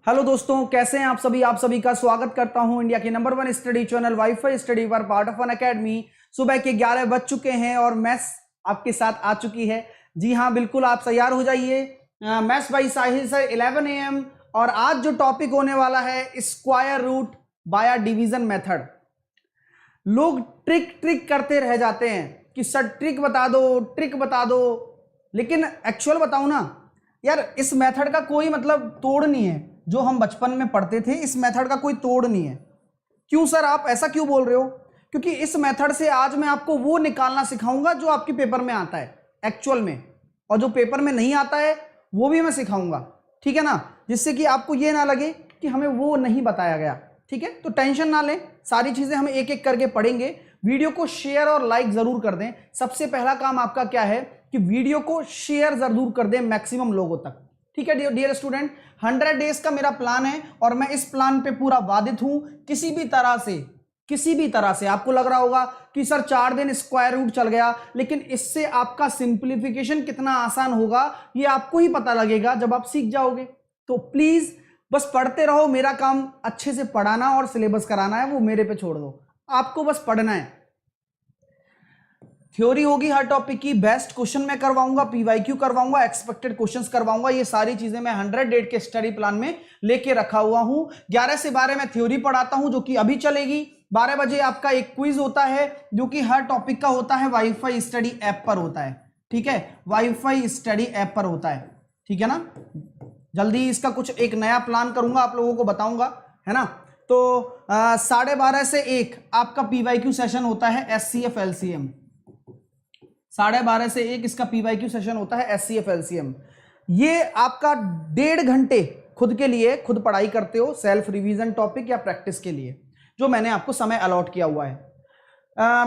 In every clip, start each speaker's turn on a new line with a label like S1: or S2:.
S1: Hello दोस्तों, कैसे हैं आप सभी का स्वागत करता हूं इंडिया के number 1 study channel wifi study पर पार्ट ऑफ एन अकेडमी। सुबह के 11 बज चुके हैं और मैथ्स आपके साथ आ चुकी है। जी हां, बिल्कुल आप तैयार हो जाइए। Maths by Sahil sir 11 AM। और आज जो टॉपिक होने वाला है square root by division method. लोग ट्रिक करते रह जाते हैं कि सर ट्रिक बता दो, लेकिन एक्चुअल बताऊं ना यार, इस मेथड का कोई मतलब तोड़ नहीं है। जो हम बचपन में पढ़ते थे इस मेथड का कोई तोड़ नहीं है। क्यों सर, आप ऐसा क्यों बोल रहे हो? क्योंकि इस मेथड से आज मैं आपको वो निकालना सिखाऊंगा जो आपके पेपर में आता है एक्चुअल में, और जो पेपर में नहीं आता है वो भी मैं सिखाऊंगा। ठीक है ना, जिससे कि आपको ये ना लगे कि हमें वो नहीं बताया गया। ठीक है, तो टेंशन ना लें, सारी चीजें हम एक एक करके पढ़ेंगे। वीडियो को शेयर और लाइक जरूर कर दें। सबसे पहला काम आपका क्या है कि वीडियो को शेयर जरूर कर दें मैक्सिमम लोगों तक। ठीक है डियर स्टूडेंट, 100 डेज का मेरा प्लान है और मैं इस प्लान पे पूरा वादित हूं। किसी भी तरह से आपको लग रहा होगा कि सर 4 दिन स्क्वायर रूट चल गया, लेकिन इससे आपका सिंप्लीफिकेशन कितना आसान होगा ये आपको ही पता लगेगा जब आप सीख जाओगे। तो प्लीज बस पढ़ते रहो। मेरा काम अच्छे से पढ़ाना और सिलेबस कराना है, वो मेरे पे छोड़ दो, आपको बस पढ़ना है। थ्योरी होगी हर टॉपिक की, बेस्ट क्वेश्चन मैं करवाऊंगा, पीवाईक्यू करवाऊंगा, एक्सपेक्टेड क्वेश्चंस करवाऊंगा। ये सारी चीजें मैं 100 डेट के स्टडी प्लान में लेके रखा हुआ हूं। 11 से 12 में थ्योरी पढ़ाता हूं जो कि अभी चलेगी। 12 बजे आपका एक क्विज होता है जो कि हर टॉपिक का होता है, वाईफाई स्टडी ऐप पर होता है। ठीक है, वाईफाई स्टडी ऐप पर होता है। ठीक है ना, जल्दी इसका कुछ एक नया प्लान करूंगा, आप लोगों को बताऊंगा, है ना। तो 12:30 से 1 आपका पीवाईक्यू सेशन होता है, SCF LCM। 12:30 से 1 इसका पीवाईक्यू सेशन होता है, SCF LCM। ये आपका 1.5 घंटे खुद के लिए, खुद पढ़ाई करते हो सेल्फ रिवीजन टॉपिक या प्रैक्टिस के लिए, जो मैंने आपको समय अलॉट किया हुआ है।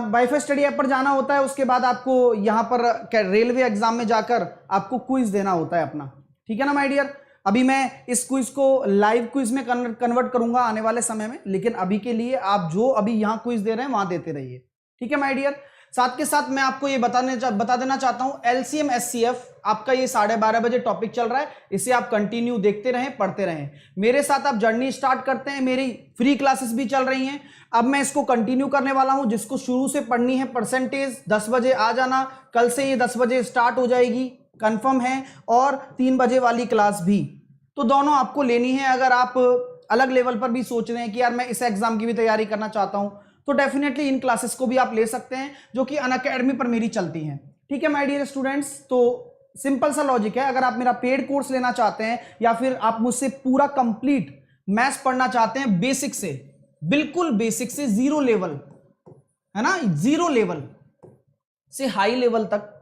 S1: वाईफाई स्टडी ऐप पर जाना होता है, उसके बाद आपको यहां पर रेलवे एग्जाम में जाकर आपको क्विज देना होता है अपना। ठीक है ना माय डियर, अभी मैं इस क्विज को लाइव क्विज में कन्वर्ट करूंगा आने वाले समय में, लेकिन अभी के लिए आप जो अभी यहां क्विज दे रहे हैं वहां देते रहिए। ठीक है माय डियर, साथ के साथ मैं आपको ये बता देना चाहता हूं, LCM SCF आपका ये 12:30 बजे टॉपिक चल रहा है। इसे आप कंटिन्यू देखते रहें, पढ़ते रहें। मेरे साथ आप जर्नी स्टार्ट करते हैं, मेरी फ्री क्लासेस भी चल रही हैं। अब मैं इसको कंटिन्यू करने वाला हूं। जिसको शुरू से पढ़नी है परसेंटेज, 10 बजे आ जाना। कल से ये 10 बजे स्टार्ट हो जाएगी, कंफर्म है। और 3 बजे वाली क्लास भी, तो दोनों आपको लेनी है। अगर आप अलग लेवल पर भी सोच रहे हैं कि यार मैं इस एग्जाम की भी तैयारी करना चाहता हूं, तो डेफिनेटली इन क्लासेस को भी आप ले सकते हैं, जो कि अनअकैडमी पर मेरी चलती हैं। ठीक है माय डियर स्टूडेंट्स, तो सिंपल सा लॉजिक है। अगर आप मेरा पेड कोर्स लेना चाहते हैं या फिर आप मुझसे पूरा कंप्लीट मैथ्स पढ़ना चाहते हैं, बेसिक से, बिल्कुल बेसिक से जीरो लेवल, है ना, जीरो लेवल से हाई लेवल तक,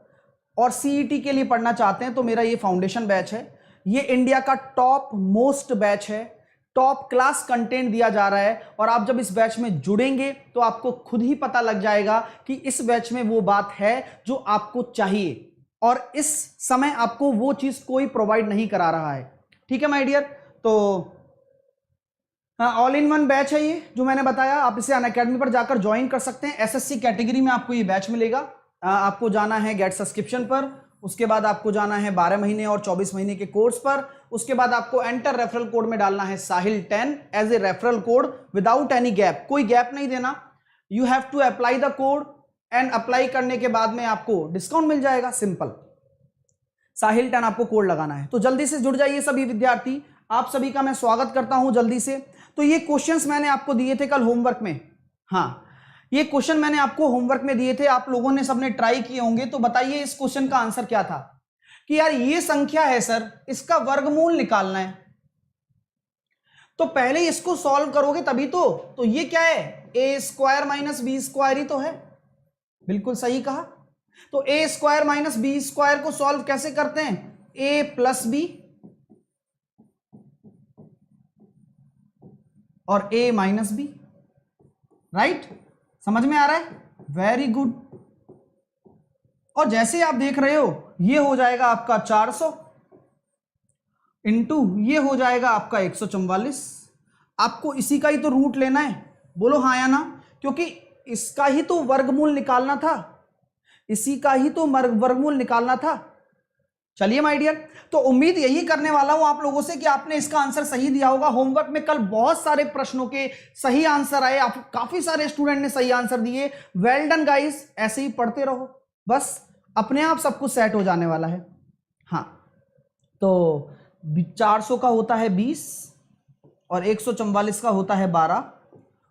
S1: और CET के लिए पढ़ना चाहते हैं, तो मेरा ये फाउंडेशन बैच है। ये इंडिया का टॉप मोस्ट बैच है, टॉप क्लास कंटेंट दिया जा रहा है। और आप जब इस बैच में जुड़ेंगे तो आपको खुद ही पता लग जाएगा कि इस बैच में वो बात है जो आपको चाहिए, और इस समय आपको वो चीज कोई प्रोवाइड नहीं करा रहा है। ठीक है माय डियर, तो ऑल इन वन बैच है ये जो मैंने बताया। आप इसे अनअकैडमी पर जाकर ज्वाइन कर सकते हैं। SSC कैटेगरी में आपको ये बैच मिलेगा। आपको जाना है गेट सब्सक्रिप्शन पर, उसके बाद आपको जाना है 12 महीने और 24 महीने के कोर्स पर। उसके बाद आपको एंटर रेफरल कोड में डालना है Sahil 10 as a referral code without any gap, कोई गैप नहीं देना। You have to apply the code, and apply करने के बाद में आपको डिस्काउंट मिल जाएगा। सिंपल, साहिल 10 आपको कोड लगाना है। तो जल्दी से जुड़ जाइए सभी विद्यार्थी, आप सभी का मैं स्वागत करता हूं जल्दी से। तो ये क्वेश्चंस मैंने आपको दिए थे कल होमवर्क में। हाँ, ये क्वेश्चन मैंने आपको होमवर्क में दिए थे, आप लोगों ने सबने ट्राई किए होंगे। तो बताइए इस क्वेश्चन का आंसर क्या था कि यार ये संख्या है सर, इसका वर्गमूल निकालना है। तो पहले इसको सॉल्व करोगे तभी तो ये क्या है, A² - B² ही तो है। बिल्कुल सही कहा। तो A² - B² को सॉल्व कैसे करते हैं, A + B और A - B, राइट। समझ में आ रहा है, वेरी गुड। और जैसे आप देख रहे हो ये हो जाएगा आपका 400 इंटू ये हो जाएगा आपका 144। आपको इसी का ही तो रूट लेना है, बोलो हाँ या ना, क्योंकि इसका ही तो वर्गमूल निकालना था, इसी का ही तो वर्गमूल निकालना था। चलिए माय डियर, तो उम्मीद यही करने वाला हूं आप लोगों से कि आपने इसका आंसर सही दिया होगा। होमवर्क में कल बहुत सारे प्रश्नों के सही आंसर आए, आप काफी सारे स्टूडेंट ने सही आंसर दिए। वेल डन गाइस, ऐसे ही पढ़ते रहो, बस अपने आप सब कुछ सेट हो जाने वाला है। हाँ, तो 400 का होता है 20 और 144 का होता है 12,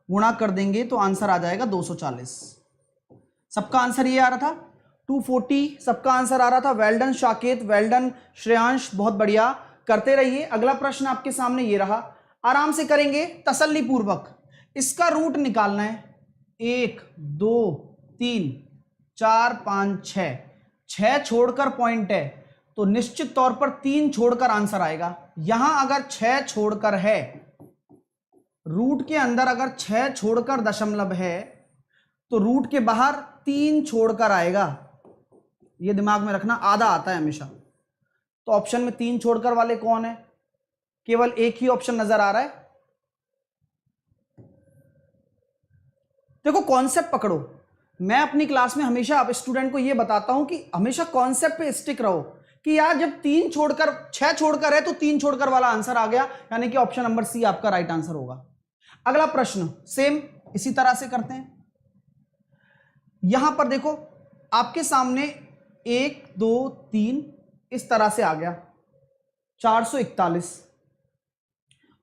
S1: गुणा कर देंगे तो आंसर आ जाएगा 240। सबका आंसर ये आ रहा था 240, सबका आंसर आ रहा था। Well done Shaket, well done Shreyansh, बहुत बढ़िया, करते रहिए। अगला प्रश्न आपके सामने ये रहा, आराम से करेंगे तसल्ली पूर्वक। इसका रूट निकालना है। 1 2 3 4 5 6, 6 छोड़कर पॉइंट है तो निश्चित तौर पर 3 छोड़कर आंसर आएगा। यहां अगर 6 छोड़कर है, रूट के अंदर अगर 6 छोड़कर दशमलव है तो रूट के बाहर 3 छोड़कर आएगा। ये दिमाग में रखना, आधा आता है हमेशा। तो ऑप्शन में 3 छोड़कर वाले कौन है? केवल एक ही ऑप्शन नजर आ रहा है। देखो कॉन्सेप्ट पकड़ो। मैं अपनी क्लास में हमेशा अब स्टूडेंट को यह बताता हूं कि हमेशा कॉन्सेप्ट पे स्टिक रहो कि यार जब 3 छोड़कर 6 छोड़कर है तो 3 छोड़कर वाला आंसर आ गया, यानी कि ऑप्शन नंबर सी आपका राइट आंसर होगा। अगला प्रश्न सेम इसी तरह से करते हैं। यहां पर देखो आपके सामने 1 2 3 इस तरह से आ गया 441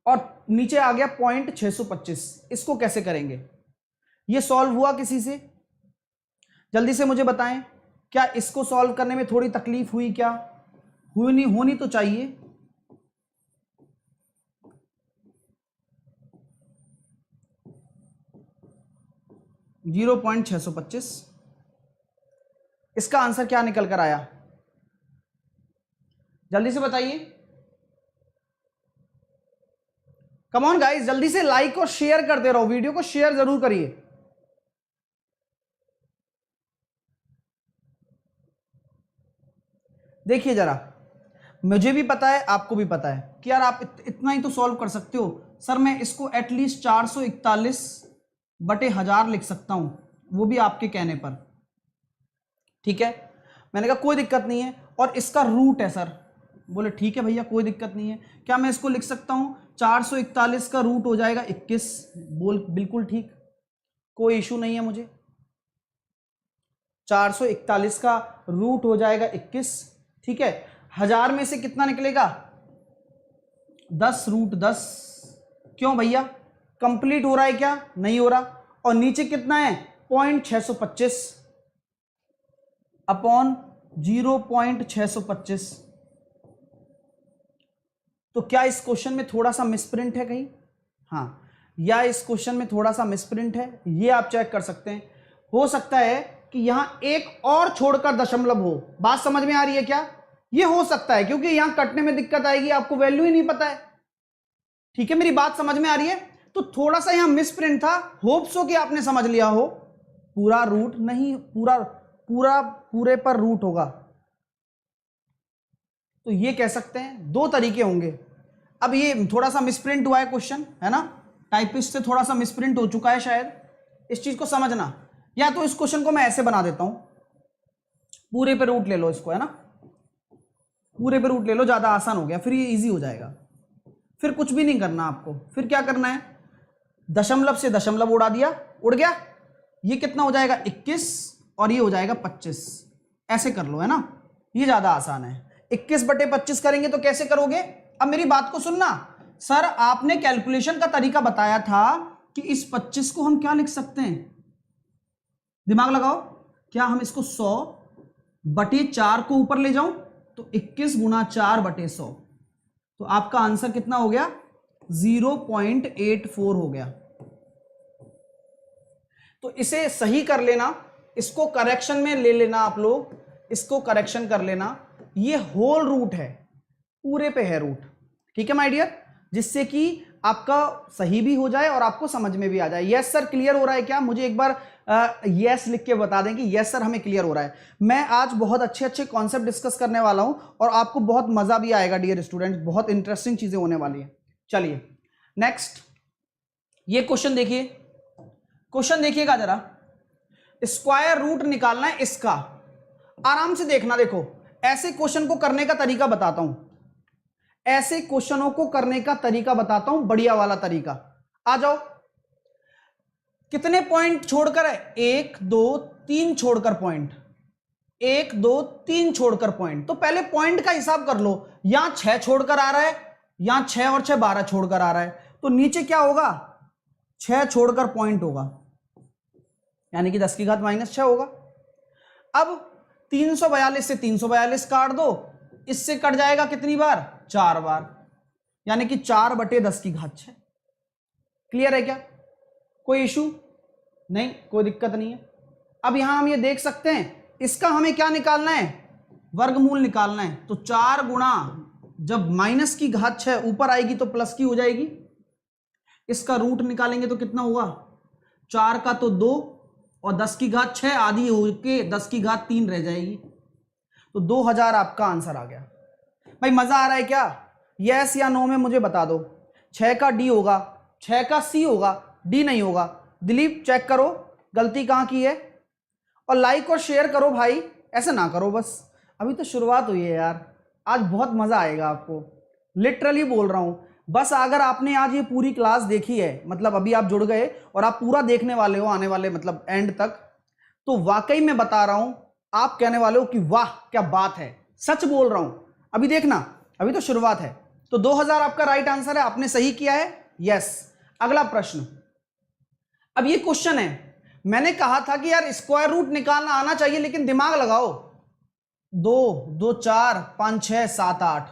S1: और नीचे आ गया पॉइंट 625। इसको कैसे करेंगे? ये सॉल्व हुआ किसी से? जल्दी से मुझे बताएं, क्या इसको सॉल्व करने में थोड़ी तकलीफ हुई? क्या हुई? नहीं होनी तो चाहिए। (0.625) इसका आंसर क्या निकल कर आया? जल्दी से बताइए। कम ऑन गाइस, जल्दी से लाइक और शेयर करते रहो, वीडियो को शेयर जरूर करिए। देखिए जरा, मुझे भी पता है आपको भी पता है कि यार आप इतना ही तो सॉल्व कर सकते हो। सर मैं इसको एटलीस्ट 441/1000 लिख सकता हूं, वो भी आपके कहने पर। ठीक है, मैंने कहा कोई दिक्कत नहीं है, और इसका रूट है सर। बोले ठीक है भैया कोई दिक्कत नहीं है। क्या मैं इसको लिख सकता हूं 441 का रूट हो जाएगा 21? बोल बिल्कुल ठीक, कोई इशू नहीं है मुझे। 441 का रूट हो जाएगा 21। ठीक है, 1000 में से कितना निकलेगा? 10√10। क्यों भैया, कंप्लीट हो रहा है क्या? नहीं हो रहा। और नीचे कितना है? 0.625 अपॉन 0.625। तो क्या इस क्वेश्चन में थोड़ा सा मिसप्रिंट है कहीं? हाँ, या इस क्वेश्चन में थोड़ा सा मिसप्रिंट है, ये आप चेक कर सकते हैं। हो सकता है कि यहां एक और छोड़कर दशमलव हो। बात समझ में आ रही है क्या? ये हो सकता है क्योंकि यहां कटने में दिक्कत आएगी, आपको वैल्यू ही नहीं पता है। ठीक है, मेरी बात समझ में आ रही है? तो थोड़ा सा यहां मिसप्रिंट था, होप सो कि आपने समझ लिया हो। पूरा रूट नहीं, पूरे पर रूट होगा। तो ये कह सकते हैं दो तरीके होंगे। अब ये थोड़ा सा मिसप्रिंट हुआ है क्वेश्चन, है ना, टाइपिस्ट से थोड़ा सा मिसप्रिंट हो चुका है शायद, इस चीज को समझना। या तो इस क्वेश्चन को मैं ऐसे बना देता हूं, पूरे पे रूट ले लो इसको, है ना, पूरे पे रूट ले लो, ज्यादा आसान हो गया, फिर ये इजी हो जाएगा। फिर कुछ भी नहीं करना आपको, फिर क्या करना है, दशमलव से दशमलव उड़ा दिया, उड़ गया। ये कितना हो जाएगा 21 और ये हो जाएगा 25। ऐसे कर लो, है ना, ये ज्यादा आसान है। 21/25 करेंगे तो कैसे करोगे? अब मेरी बात को सुनना। सर आपने कैलकुलेशन का तरीका बताया था कि इस 25 को हम क्या लिख सकते हैं, दिमाग लगाओ। क्या हम इसको 100/4 को ऊपर ले जाऊं तो 21 × 4/100, तो आपका आंसर कितना हो गया? 0.84 हो गया। तो इसे सही कर लेना, इसको करेक्शन में ले लेना आप लोग, इसको करेक्शन कर लेना। ये होल रूट है, पूरे पे है रूट। ठीक है माय डियर, जिससे कि आपका सही भी हो जाए और आपको समझ में भी आ जाए। यस सर क्लियर हो रहा है क्या? मुझे एक बार यस लिख के बता दें कि यस सर हमें क्लियर हो रहा है। मैं आज बहुत अच्छे अच्छे कॉन्सेप्ट डिस्कस करने वाला हूं और आपको बहुत मजा भी आएगा डियर स्टूडेंट्स, बहुत इंटरेस्टिंग चीजें होने वाली है। चलिए नेक्स्ट, ये क्वेश्चन देखिए, क्वेश्चन देखिएगा जरा। स्क्वायर रूट निकालना है इसका, आराम से देखना। देखो ऐसे क्वेश्चन को करने का तरीका बताता हूं, ऐसे क्वेश्चनों को करने का तरीका बताता हूं, बढ़िया वाला तरीका। आ जाओ, कितने पॉइंट छोड़कर है? 1 2 3 छोड़कर पॉइंट, 1 2 3 छोड़कर पॉइंट। तो पहले पॉइंट का हिसाब कर लो, यहां 6 छोड़कर आ रहा है, यहां 6 और 6 12 छोड़कर आ रहा है, तो नीचे क्या होगा? 6 छोड़कर पॉइंट होगा, यानी कि 10 की घात -6 होगा। अब 342 से 342 काट दो, इससे कट जाएगा कितनी बार? 4 बार, यानी कि 4/10 की घात 6। क्लियर है क्या? कोई इशू नहीं, कोई दिक्कत नहीं है। अब यहां हम ये देख सकते हैं, इसका हमें क्या निकालना है? वर्गमूल निकालना है। तो 4 गुणा, जब माइनस की घात 6 ऊपर आएगी तो प्लस की हो जाएगी, इसका रूट निकालेंगे तो कितना होगा? 4 का तो 2 और 10 की घात 6 आधी होके 10 की घात 3 रह जाएगी, तो 2000 आपका आंसर आ गया। भाई मजा आ रहा है क्या? यस या नो में मुझे बता दो। 6 का डी होगा, 6 का सी होगा, डी नहीं होगा। दिलीप चेक करो गलती कहां की है, और लाइक और शेयर करो भाई, ऐसे ना करो बस, अभी तो शुरुआत हुई है यार, आज बहुत मजा आएगा आपको, लिटरली बोल रहा हूं। बस अगर आपने आज ये पूरी क्लास देखी है, मतलब अभी आप जुड़ गए और आप पूरा देखने वाले हो आने वाले मतलब एंड तक, तो वाकई में बता रहा हूं, आप कहने वाले हो कि वाह क्या बात है, सच बोल रहा हूं। अभी देखना, अभी तो शुरुआत है। तो 2000 आपका राइट आंसर है, आपने सही किया है, यस। अगला प्रश्न, अब ये क्वेश्चन है, मैंने कहा था कि यार स्क्वायर रूट निकालना आना चाहिए, लेकिन दिमाग लगाओ। 2 2 4 5 6 7 8,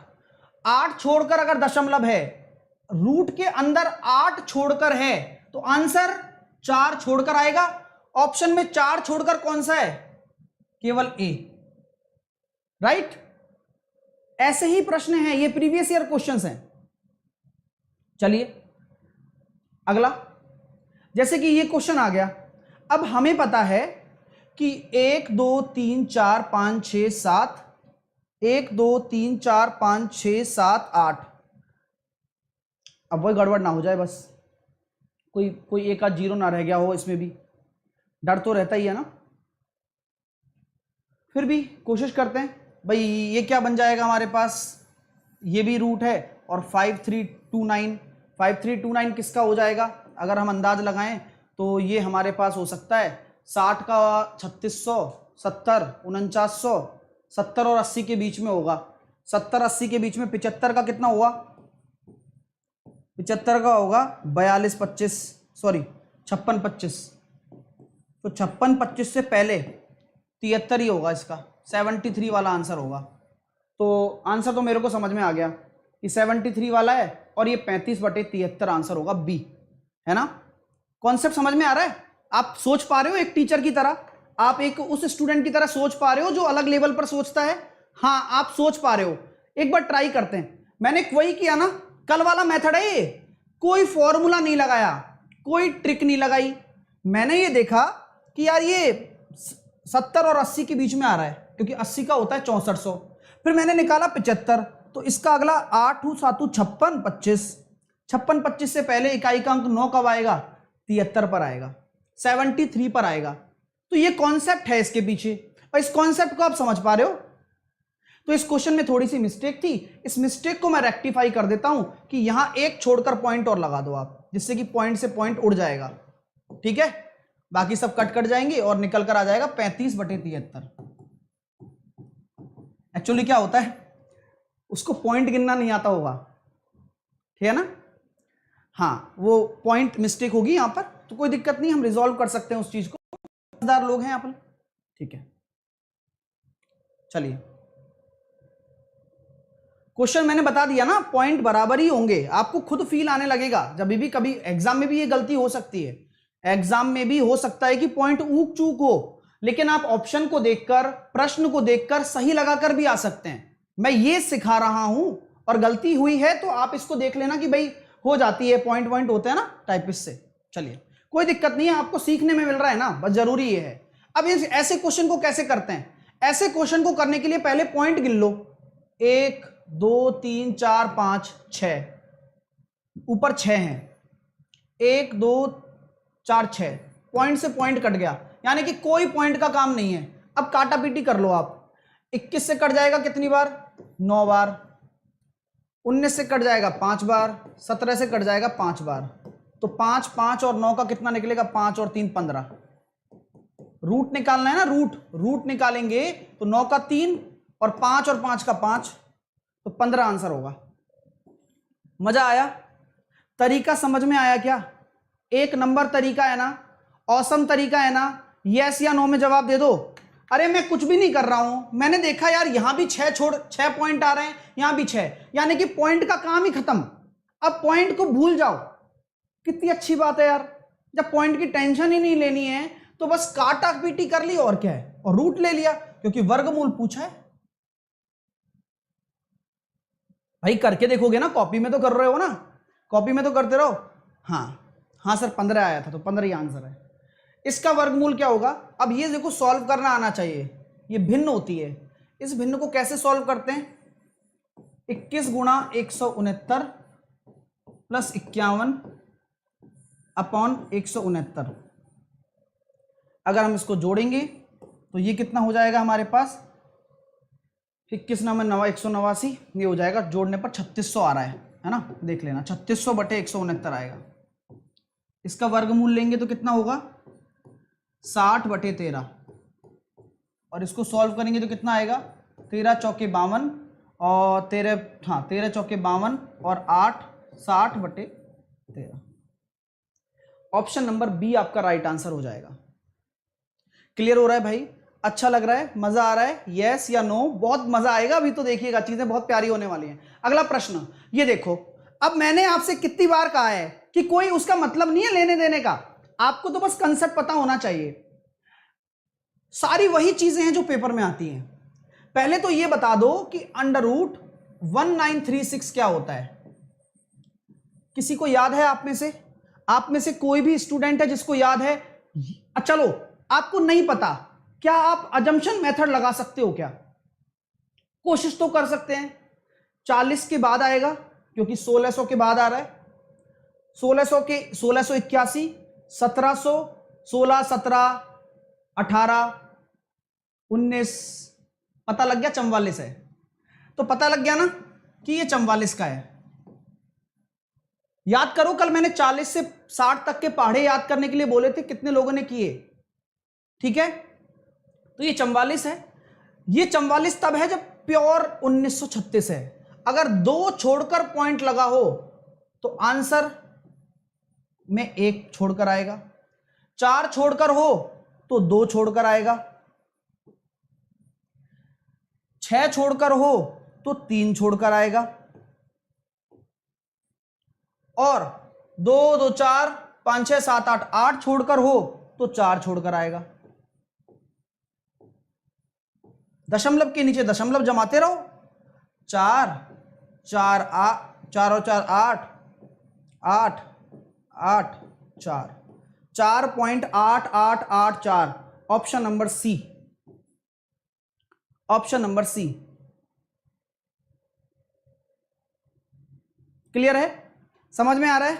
S1: 8 छोड़कर अगर दशमलव है, रूट के अंदर 8 छोड़कर है, तो आंसर 4 छोड़कर आएगा। ऑप्शन में 4 छोड़कर कौन सा है? केवल ए, राइट। ऐसे ही प्रश्न हैं, ये प्रीवियस ईयर क्वेश्चंस हैं। चलिए अगला, जैसे कि ये क्वेश्चन आ गया, अब हमें पता है कि 1 2 3 4 5 6 7, 1 2 3 4 5 6 7 8, अब वही गड़बड़ ना हो जाए बस, कोई एक आध जीरो ना रह गया हो, इसमें भी डर तो रहता ही है ना। फिर भी कोशिश करते हैं। भाई ये क्या बन जाएगा हमारे पास? ये भी रूट है, और 5329, 5329 किसका हो जाएगा? अगर हम अंदाज लगाएं तो ये हमारे पास हो सकता है 60 का 3600, 70 4900, 70 और 80 के बीच में होगा। 70 80 के बीच में 75 का कितना हुआ? 75 का होगा 42 25, सॉरी 56 25, तो 56 25 से पहले 73 ही होगा, इसका 73 वाला आंसर होगा। तो आंसर तो मेरे को समझ में आ गया, ये 73 वाला है, और ये 35/73 आंसर होगा बी, है ना। कॉन्सेप्ट समझ में आ रहा है? आप सोच पा रहे हो एक टीचर की तरह, आप एक उस स्टूडेंट की तरह सोच पा रहे हो जो अलग लेवल पर सोचता है? हाँ आप सोच पा रहे हो। एक बार ट्राई करते हैं। मैंने वही किया ना, कल वाला मेथड है ये, कोई फॉर्मूला नहीं लगाया, कोई ट्रिक नहीं लगाई। मैंने ये देखा कि यार ये 70 और 80 के बीच में आ रहा है, क्योंकि 80 का होता है 6400। फिर मैंने निकाला 75, तो इसका अगला 8 7 56 25, 56 25 से पहले इकाई का अंक 9 कब आएगा? 73 पर आएगा, 73 पर आएगा। तो ये कॉन्सेप्ट है इसके पीछे, और इस कॉन्सेप्ट को आप समझ पा रहे हो। तो इस क्वेश्चन में थोड़ी सी मिस्टेक थी, इस मिस्टेक को मैं रेक्टिफाई कर देता हूं कि यहां एक छोड़कर पॉइंट और लगा दो आप, जिससे कि पॉइंट से पॉइंट उड़ जाएगा, ठीक है। बाकी सब कट जाएंगे और निकल कर आ जाएगा 35/73। एक्चुअली क्या होता है, उसको पॉइंट गिनना नहीं आता होगा, ठीक है ना। हाँ वो पॉइंट मिस्टेक होगी यहां पर, तो कोई दिक्कत नहीं, हम रिजॉल्व कर सकते हैं उस चीज को, समझदार लोग हैं अपन, ठीक है। चलिए क्वेश्चन मैंने बता दिया ना, पॉइंट बराबर ही होंगे, आपको खुद फील आने लगेगा। जब भी कभी एग्जाम में भी ये गलती हो सकती है, एग्जाम में भी हो सकता है कि पॉइंट ऊक चूक हो, लेकिन आप ऑप्शन को देखकर, प्रश्न को देखकर सही लगाकर भी आ सकते हैं। मैं ये सिखा रहा हूं, और गलती हुई है तो आप इसको देख लेना कि भाई हो जाती है, पॉइंट पॉइंट होते हैं ना टाइपिस्ट से। चलिए कोई दिक्कत नहीं है, आपको सीखने में मिल रहा है ना, बस जरूरी ये है। अब ऐसे क्वेश्चन को कैसे करते हैं? ऐसे क्वेश्चन को करने के लिए पहले पॉइंट गिन लो, 1 2 3 4 5 6, ऊपर 6 हैं, 1 2 4 6, पॉइंट से पॉइंट कट गया, यानी कि कोई पॉइंट का काम नहीं है। अब काटा पीटी कर लो आप, 21 से कट जाएगा कितनी बार? 9 बार। 19 से कट जाएगा 5 बार। 17 से कट जाएगा 5 बार। तो 5 5 और 9 का कितना निकलेगा? 5 और 3 15। रूट निकालना है ना, रूट निकालेंगे तो 9 का 3 और 5 और 5 का 5, तो 15 आंसर होगा। मजा आया? तरीका समझ में आया क्या? एक नंबर तरीका है ना, औसम तरीका है ना। यस या नो में जवाब दे दो। अरे मैं कुछ भी नहीं कर रहा हूं, मैंने देखा यार यहां भी 6 पॉइंट आ रहे हैं, यहां भी 6, यानी कि पॉइंट का काम ही खत्म। अब पॉइंट को भूल जाओ, कितनी अच्छी बात है यार। जब पॉइंट की टेंशन ही नहीं लेनी है तो बस काटा पीटी कर ली और क्या है, और रूट ले लिया, क्योंकि वर्गमूल पूछा है। भाई करके देखोगे ना, कॉपी में तो कर रहे हो ना, कॉपी में तो करते रहो। हाँ सर 15 आया था, तो 15 ही आंसर है। इसका वर्गमूल क्या होगा? अब ये देखो सॉल्व करना आना चाहिए, ये भिन्न होती है। इस भिन्न को कैसे सॉल्व करते हैं? 21 गुणा 169 प्लस 51 अपॉन 169। अगर हम इसको जोड़ेंगे तो ये कितना हो जाएगा हमारे पास? 21 9 189, ये हो जाएगा जोड़ने पर 3600 आ रहा है ना, देख लेना 3600 बटे 169 आएगा। इसका वर्गमूल लेंगे तो कितना होगा? 60 बटे 13, और इसको सॉल्व करेंगे तो कितना आएगा? 13 चौके 52 और 13 चौके 52 और 8 60 बटे 13। ऑप्शन नंबर बी आपका राइट आंसर हो जाएगा। क्लियर हो रहा है भाई? अच्छा लग रहा है? मजा आ रहा है? यस या नो? बहुत मजा आएगा, अभी तो देखिएगा चीजें बहुत प्यारी होने वाली हैं। अगला प्रश्न ये देखो। अब मैंने आपसे कितनी बार कहा है कि कोई उसका मतलब नहीं है लेने देने का, आपको तो बस कंसेप्ट पता होना चाहिए। सारी वही चीजें हैं जो पेपर में आती हैं। पहले तो ये बता दो कि अंडर रूट 1936 क्या होता है? किसी को याद है? आप में से कोई भी स्टूडेंट है जिसको याद है? चलो आपको नहीं पता, क्या आप अजम्पशन मेथड लगा सकते हो क्या? कोशिश तो कर सकते हैं। 40 के बाद आएगा क्योंकि 1600 के बाद आ रहा है। 1600 के 1681, 1700, 16, 17, 18, 19, पता लग गया 44 है। तो पता लग गया ना कि ये 44 का है। याद करो, कल मैंने 40 से 60 तक के पहाड़े याद करने के लिए बोले थे, कितने लोगों ने किए? ठीक है, तो ये 44 है। ये 44 तब है जब प्योर 1936 है। अगर 2 छोड़कर पॉइंट लगा हो तो आंसर में 1 छोड़कर आएगा। 4 छोड़कर हो तो 2 छोड़कर आएगा। 6 छोड़कर हो तो 3 छोड़कर आएगा। और 2 2 4 5 6 7 8 8 छोड़कर हो तो 4 छोड़कर आएगा। दशमलव के नीचे दशमलव जमाते रहो। 4 4 4 और 4 8 8 8 4 4.8884। Option number C, option number C. Clear है? समझ में आ रहा है?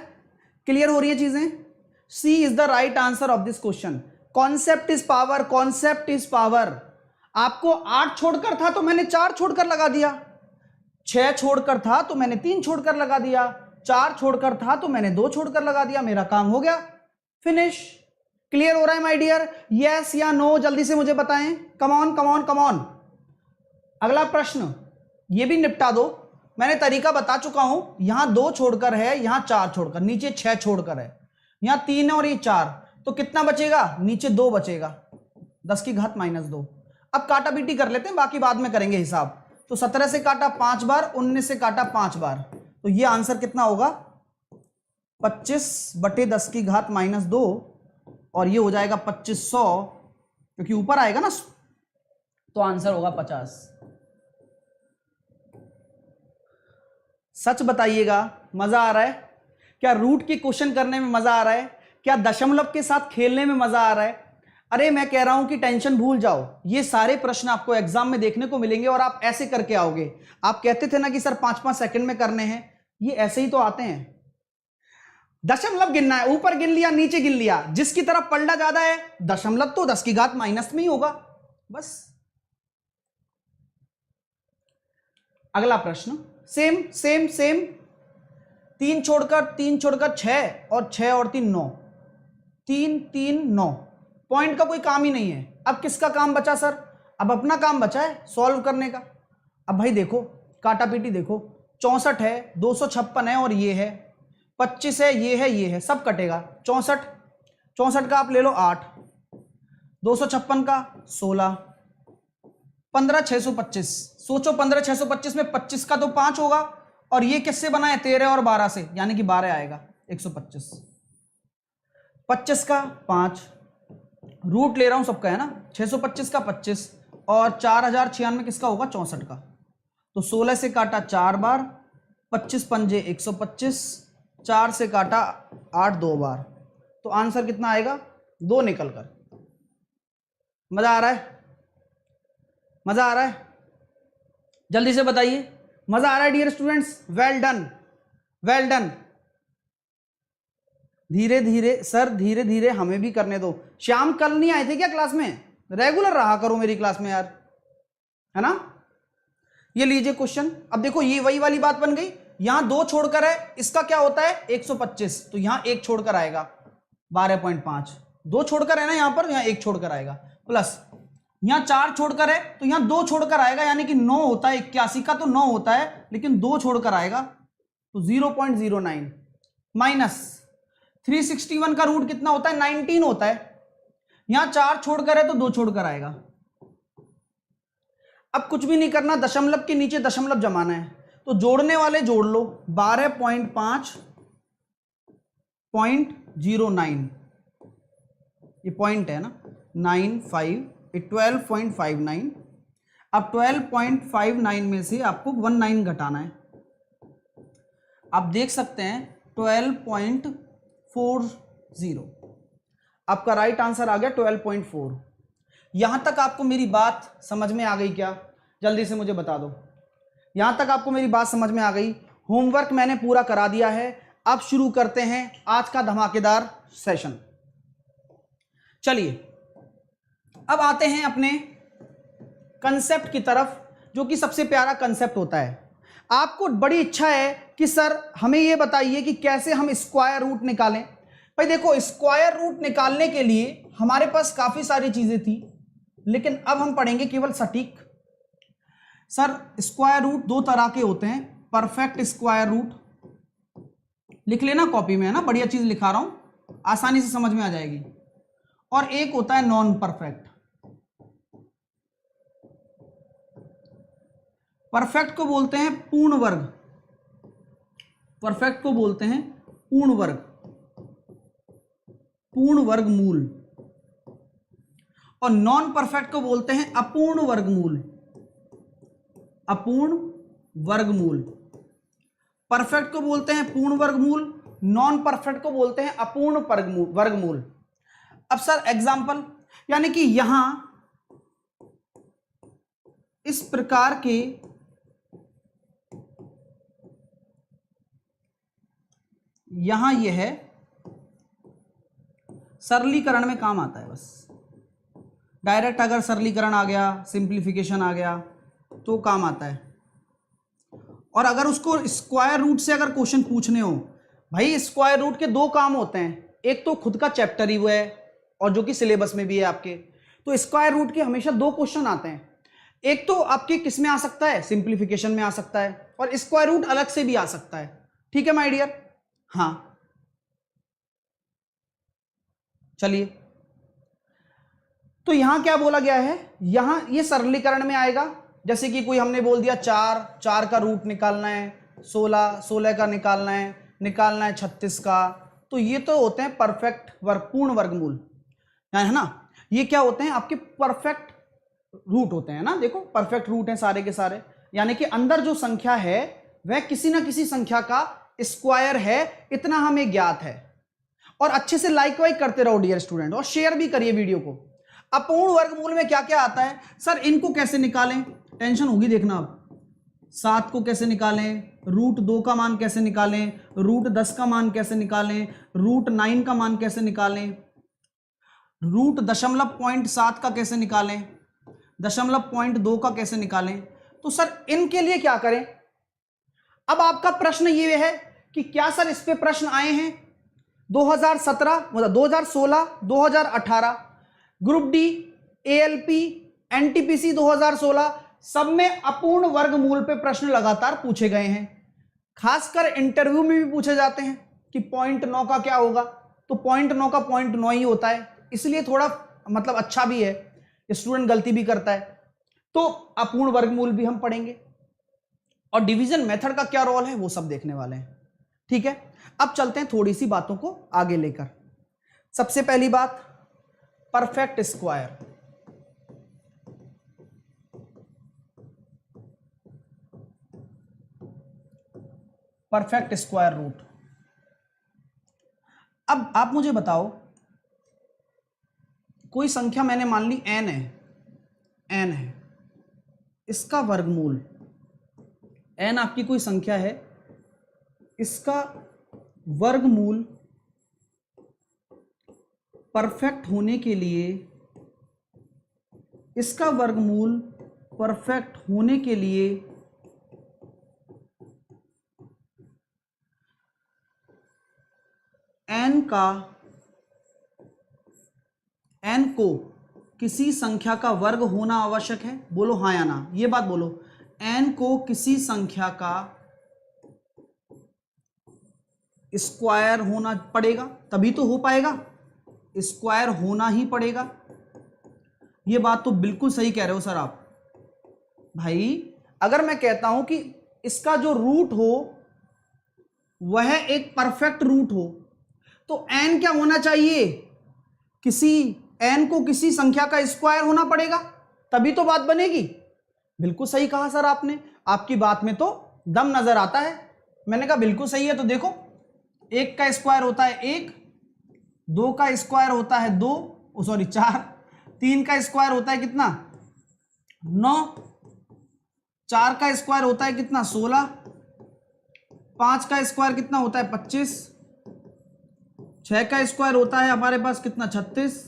S1: क्लियर हो रही है चीजें? C is the right answer of this question. Concept is power, concept is power. आपको 8 छोड़कर था तो मैंने 4 छोड़कर लगा दिया, 6 छोड़कर था तो मैंने 3 छोड़कर लगा दिया, 4 छोड़कर था तो मैंने 2 छोड़कर लगा दिया, मेरा काम हो गया, फिनिश। क्लियर हो रहा है माय डियर? यस या नो? जल्दी से मुझे बताएं। Come on come on come on. अगला प्रश्न ये भी निपटा दो। मैंने तरीका बता चुका हूं। यहां 2 छोड़कर है, यहां 4 छोड़कर, नीचे 6 छोड़कर है, यहां 3 है और ये 4, तो कितना बचेगा? नीचे 2 बचेगा, 10 की घात -2। अब काटा पीटी कर लेते हैं, बाकी बाद में करेंगे हिसाब। तो 17 से काटा 5 बार, 19 से काटा 5 बार, तो ये आंसर कितना होगा? 25 बटे 10 की घात -2, और ये हो जाएगा 2500, क्योंकि ऊपर आएगा ना, तो आंसर होगा 50। सच बताइएगा, मजा आ रहा है क्या? रूट के क्वेश्चन करने में मजा आ रहा है क्या? दशमलव के साथ खेलने में मजा आ रहा है? अरे मैं कह रहा हूं कि टेंशन भूल जाओ, ये सारे प्रश्न आपको एग्जाम में देखने को मिलेंगे और आप ऐसे करके आओगे। आप कहते थे ना कि सर 5-5 सेकंड में करने हैं, ये ऐसे ही तो आते हैं। दशमलव गिनना है, ऊपर गिन लिया नीचे गिन लिया, जिसकी तरफ पलटा ज्यादा है दशमलव तो 10 की घात माइनस में ही होगा, बस। अगला प्रश्न सेम सेम सेम, 3 छोड़कर 6 और 6 और 3 9, 3 3 9, पॉइंट का कोई काम ही नहीं है। अब किसका काम बचा सर? अब अपना काम बचा है सॉल्व करने का। अब भाई देखो काटा पीटी देखो, 64 है, 256 है और ये है 25 है, ये है, सब कटेगा। 64 का आप ले लो 8, 256 का 16, 15 625। सोचो 15 625 में 25 का तो 5 होगा, और ये किससे बना है? 13 और 12 से, यानी कि 12 आएगा 125। 25 का 5, रूट ले रहा हूं सबका है ना, 625 का 25 और 4096 किसका होगा? 64 का। तो 16 से काटा 4 बार, 25 पंजे 125, 4 से काटा 8 2 बार, तो आंसर कितना आएगा? 2 निकल कर। मजा आ रहा है? मजा आ रहा है? जल्दी से बताइए, मजा आ रहा है dear students? Well done, well done. धीरे धीरे सर, धीरे धीरे हमें भी करने दो। श्याम कल नहीं आए थे क्या क्लास में? रेगुलर रहा करो मेरी क्लास में यार, है ना? ये लीजिए क्वेश्चन। अब देखो ये वही वाली बात बन गई, यहां 2 छोड़कर है, इसका क्या होता है? 125, तो यहां 1 छोड़कर आएगा 12.5। 2 छोड़कर है ना यहां पर, यहां 1 छोड़कर आएगा, प्लस यहां 4 छोड़कर है तो यहां 2 छोड़कर आएगा, यानी कि 9 होता है। 81 का तो 9 होता है, लेकिन 2 छोड़कर आएगा तो 0.09, माइनस 361 का रूट कितना होता है? 19 होता है। यहां 4 छोड़कर है तो 2 छोड़कर आएगा। अब कुछ भी नहीं करना, दशमलव के नीचे दशमलव जमाना है, तो जोड़ने वाले जोड़ लो। 12.5.09, ये पॉइंट है ना, 95, 12.59। अब 12.59 में से आपको 19 घटाना है। आप देख सकते हैं 12.40, आपका राइट आंसर आ गया 12.4। यहां तक आपको मेरी बात समझ में आ गई क्या? जल्दी से मुझे बता दो, यहां तक आपको मेरी बात समझ में आ गई? होमवर्क मैंने पूरा करा दिया है। अब शुरू करते हैं आज का धमाकेदार सेशन। चलिए अब आते हैं अपने कंसेप्ट की तरफ, जो कि सबसे प्यारा कंसेप्ट होता है। आपको बड़ी इच्छा है कि सर हमें यह बताइए कि कैसे हम स्क्वायर रूट निकालें। भाई देखो, स्क्वायर रूट निकालने के लिए हमारे पास काफी सारी चीजें थी, लेकिन अब हम पढ़ेंगे केवल सटीक। सर स्क्वायर रूट 2 तरह के होते हैं, परफेक्ट स्क्वायर रूट, लिख लेना कॉपी में, है ना, बढ़िया चीज लिखा रहा हूं, आसानी से समझ में आ जाएगी। और एक होता है नॉन परफेक्ट। परफेक्ट को बोलते हैं पूर्ण वर्ग, परफेक्ट को बोलते हैं पूर्ण वर्ग, पूर्ण वर्गमूल, और नॉन परफेक्ट को बोलते हैं अपूर्ण वर्गमूल, अपूर्ण वर्गमूल। परफेक्ट को बोलते हैं पूर्ण वर्गमूल, नॉन परफेक्ट को बोलते हैं अपूर्ण वर्गमूल। अब सर एग्जांपल, यानी कि यहां इस प्रकार के यहां यह है, सरलीकरण में काम आता है। बस डायरेक्ट अगर सरलीकरण आ गया, सिंप्लीफिकेशन आ गया तो काम आता है। और अगर उसको स्क्वायर रूट से अगर क्वेश्चन पूछने हो, भाई स्क्वायर रूट के 2 काम होते हैं, एक तो खुद का चैप्टर ही वो है और जो कि सिलेबस में भी है आपके। तो स्क्वायर रूट के हमेशा 2 क्वेश्चन आते हैं, एक तो आपके किस में आ सकता है? सिंप्लीफिकेशन में आ सकता है, और स्क्वायर रूट अलग से भी आ सकता है। ठीक है माय डियर? हाँ चलिए, तो यहां क्या बोला गया है? यहां ये सरलीकरण में आएगा। जैसे कि कोई हमने बोल दिया 4 का रूट निकालना है, 16 का निकालना है 36 का, तो ये तो होते हैं परफेक्ट पूर्ण वर्गमूल, है ना। ये क्या होते हैं? आपके परफेक्ट रूट होते हैं ना। देखो परफेक्ट रूट हैं सारे के सारे, यानी कि अंदर जो संख्या है वह किसी ना किसी संख्या का स्क्वायर है, इतना हमें ज्ञात है। और अच्छे से लाइक वाइक करते रहो डियर स्टूडेंट, और शेयर भी करिए वीडियो को। अपूर्ण वर्गमूल में क्या क्या आता है? सर इनको कैसे निकालें? टेंशन होगी देखना। अब 7 को कैसे निकालें, रूट 2 का मान कैसे निकालें, रूट 10 का मान कैसे निकालें, रूट 9 का मान कैसे निकालें, रूट 0.7 का कैसे निकालें, 0.2 का कैसे निकालें। तो सर इनके लिए क्या करें? अब आपका प्रश्न ये है कि क्या सर इस पे प्रश्न आए हैं 2017 मतलब 2016 2018 ग्रुप डी, एएलपी, एनटीपीसी 2016 सब में अपूर्ण वर्गमूल पे प्रश्न लगातार पूछे गए हैं। खासकर इंटरव्यू में भी पूछे जाते हैं कि 0.9 का क्या होगा, तो 0.9 का 0.9 ही होता है, इसलिए थोड़ा मतलब अच्छा भी है, स्टूडेंट गलती भी करता है। तो अपूर्ण वर्गमूल भी हम पढ़ेंगे और डिवीजन मेथड का क्या रोल है वो सब देखने वाले हैं। ठीक है, अब चलते हैं थोड़ी सी बातों को आगे लेकर। सबसे पहली बात, perfect square. Perfect square root. अब आप मुझे बताओ, कोई संख्या मैंने मान ली n है, इसका वर्गमूल, n आपकी कोई संख्या है, इसका वर्गमूल परफेक्ट होने के लिए, इसका वर्गमूल परफेक्ट होने के लिए n को किसी संख्या का वर्ग होना आवश्यक है। बोलो हाँ या ना, ये बात बोलो। n को किसी संख्या का स्क्वायर होना पड़ेगा, तभी तो हो पाएगा, स्क्वायर होना ही पड़ेगा। ये बात तो बिल्कुल सही कह रहे हो सर आप। भाई अगर मैं कहता हूं कि इसका जो रूट हो वह एक परफेक्ट रूट हो, तो n क्या होना चाहिए, n को किसी संख्या का स्क्वायर होना पड़ेगा, तभी तो बात बनेगी। बिल्कुल सही कहा सर आपने, आपकी बात में तो दम नजर आता है। मैंने कहा बिल्कुल सही है। तो देखो, 1 का स्क्वायर होता है 1, 2 का स्क्वायर होता है 2, सॉरी 4, 3 का स्क्वायर होता है कितना 9, 4 का स्क्वायर होता है कितना 16, 5 का स्क्वायर कितना होता है 25, 6 का स्क्वायर होता है हमारे पास कितना 36,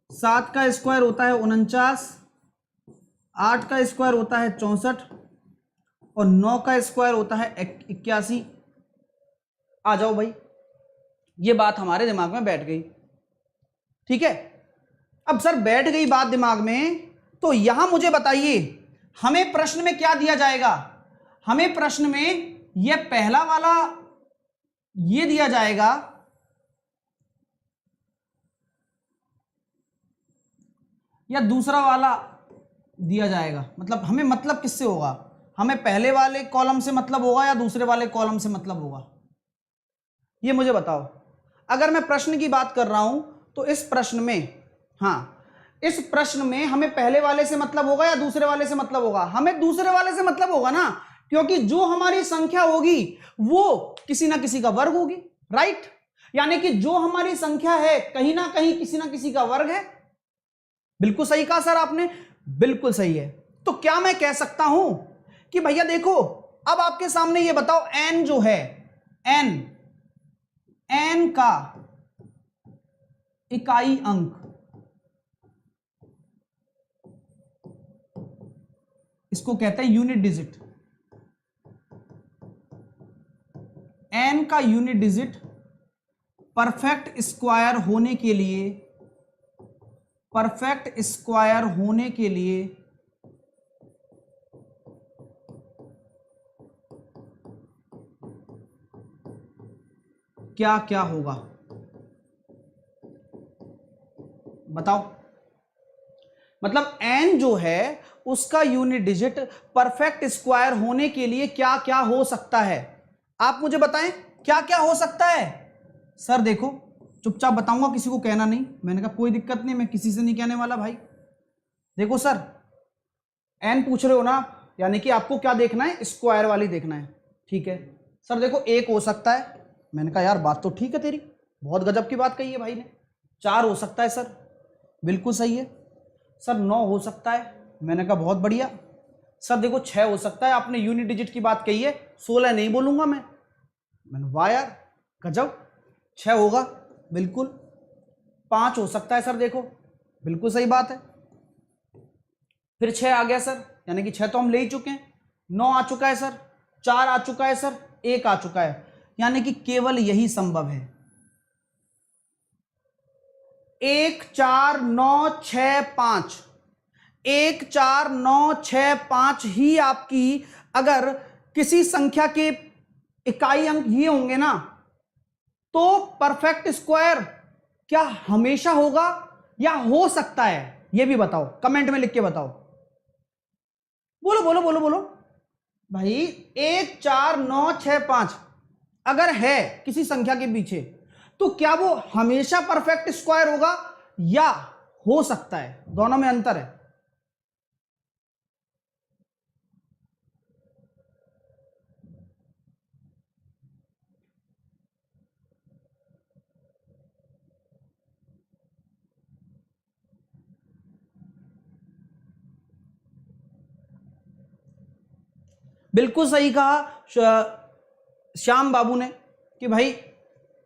S1: 7 का स्क्वायर होता है 49, 8 का स्क्वायर होता है 64 और 9 का स्क्वायर होता है 81। आ जाओ भाई, ये बात हमारे दिमाग में बैठ गई। ठीक है, अब सर बैठ गई बात दिमाग में, तो यहां मुझे बताइए हमें प्रश्न में क्या दिया जाएगा। हमें प्रश्न में यह पहला वाला ये दिया जाएगा या दूसरा वाला दिया जाएगा, मतलब हमें मतलब किससे होगा, हमें पहले वाले कॉलम से मतलब होगा या दूसरे वाले कॉलम से मतलब होगा, ये मुझे बताओ। अगर मैं प्रश्न की बात कर रहा हूं तो इस प्रश्न में, हाँ इस प्रश्न में हमें पहले वाले से मतलब होगा या दूसरे वाले से मतलब होगा, हमें दूसरे वाले से मतलब होगा ना, क्योंकि जो हमारी संख्या होगी वो किसी ना किसी का वर्ग होगी, राइट। यानी कि जो हमारी संख्या है कहीं ना कहीं किसी ना किसी का वर्ग है। बिल्कुल सही कहा सर आपने, बिल्कुल सही है। तो क्या मैं कह सकता हूं कि भैया देखो, अब आपके सामने ये बताओ, n जो है, n का इकाई अंक, इसको कहते हैं यूनिट डिजिट। n का यूनिट डिजिट परफेक्ट स्क्वायर होने के लिए, परफेक्ट स्क्वायर होने के लिए क्या क्या होगा, बताओ। मतलब n जो है उसका यूनिट डिजिट परफेक्ट स्क्वायर होने के लिए क्या क्या हो सकता है, आप मुझे बताएं क्या क्या हो सकता है। सर देखो, चुपचाप बताऊंगा, किसी को कहना नहीं। मैंने कहा कोई दिक्कत नहीं, मैं किसी से नहीं कहने वाला भाई। देखो सर, n पूछ रहे हो ना, यानी कि आपको क्या देखना है, स्क्वायर वाली देखना है। ठीक है सर, देखो 1 हो सकता है। मैंने कहा यार बात तो ठीक है तेरी, बहुत गजब की बात कही है भाई ने। 4 हो सकता है सर, बिल्कुल सही है सर। 9 हो सकता है, मैंने कहा बहुत बढ़िया सर। देखो 6 हो सकता है, आपने यूनिट डिजिट की बात कही है, 16 नहीं बोलूंगा मैंने वाह यार गजब, 6 होगा बिल्कुल। 5 हो सकता है सर, देखो बिल्कुल सही बात है। फिर 6 आ गया सर, यानी कि 6 तो हम ले ही चुके हैं, 9 आ चुका है सर, 4 आ चुका है सर, 1 आ चुका है, यानी कि केवल यही संभव है। 1 4 9 6 5, 1 4 9 6 5 ही आपकी अगर किसी संख्या के इकाई अंक ये होंगे ना, तो परफेक्ट स्क्वायर क्या हमेशा होगा या हो सकता है? ये भी बताओ, कमेंट में लिख के बताओ। बोलो बोलो बोलो बोलो भाई। 1 4 9 6 5 अगर है किसी संख्या के पीछे, तो क्या वो हमेशा परफेक्ट स्क्वायर होगा या हो सकता है? दोनों में अंतर है। बिल्कुल सही कहा श्याम बाबू ने कि भाई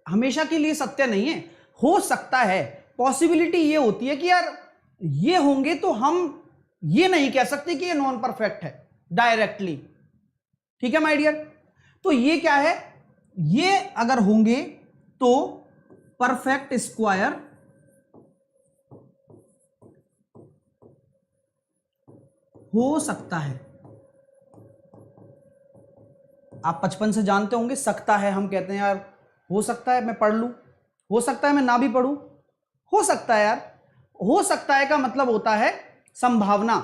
S1: हमेशा के लिए सत्य नहीं है, हो सकता है। पॉसिबिलिटी ये होती है कि यार ये होंगे तो हम ये नहीं कह सकते कि ये नॉन परफेक्ट है डायरेक्टली। ठीक है माय डियर, तो ये क्या है, ये अगर होंगे तो परफेक्ट स्क्वायर हो सकता है। आप बचपन से जानते होंगे, सकता है हम कहते हैं यार, हो सकता है मैं पढ़ लूं, हो सकता है मैं ना भी पढ़ूं, हो सकता है यार। हो सकता है का मतलब होता है संभावना,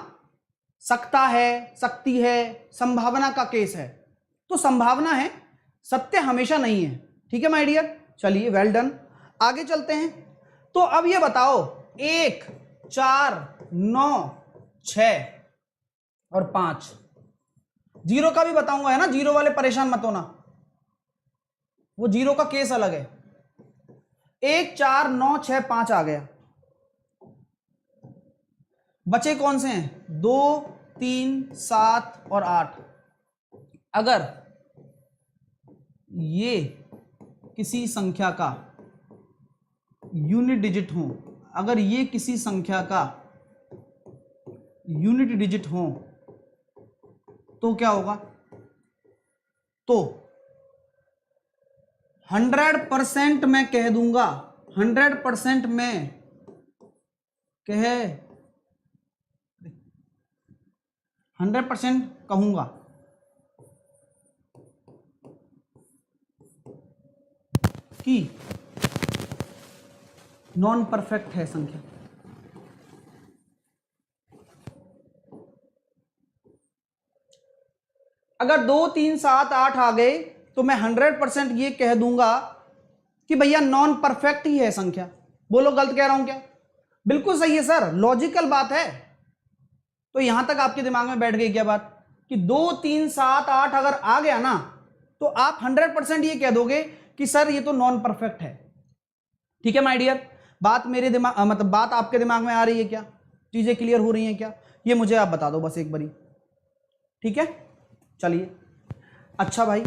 S1: सकता है, सकती है, संभावना का केस है, तो संभावना है, सत्य हमेशा नहीं है। ठीक है माय डियर, चलिए वेल डन, आगे चलते हैं। तो अब ये बताओ 1 4 9 6 और 5, जीरो का भी बताऊंगा है ना, जीरो वाले परेशान मत होना, वो जीरो का केस अलग है। 1 4 9 6 5 आ गया, बचे कौन से हैं? 2 3 7 और 8। अगर ये किसी संख्या का यूनिट डिजिट हो, अगर ये किसी संख्या का यूनिट डिजिट हो तो क्या होगा? तो 100% मैं कह दूंगा, 100% मैं कह 100% कहूंगा कि नॉन परफेक्ट है संख्या। अगर 2 3 7 8 आ गए तो मैं 100% ये कह दूंगा कि भैया नॉन परफेक्ट ही है संख्या। बोलो गलत कह रहा हूं क्या? बिल्कुल सही है सर, लॉजिकल बात है। तो यहां तक आपके दिमाग में बैठ गई क्या बात कि 2 3 7 8 अगर आ गया ना, तो आप 100% ये कह दोगे कि सर ये तो नॉन परफेक्ट है। ठीक है माय डियर, बात मेरे दिमाग मतलब बात आपके दिमाग में आ रही है क्या? चीजें क्लियर हो रही हैं क्या? ये मुझे आप बता दो बस एक बारी। ठीक है, चलिए। अच्छा भाई,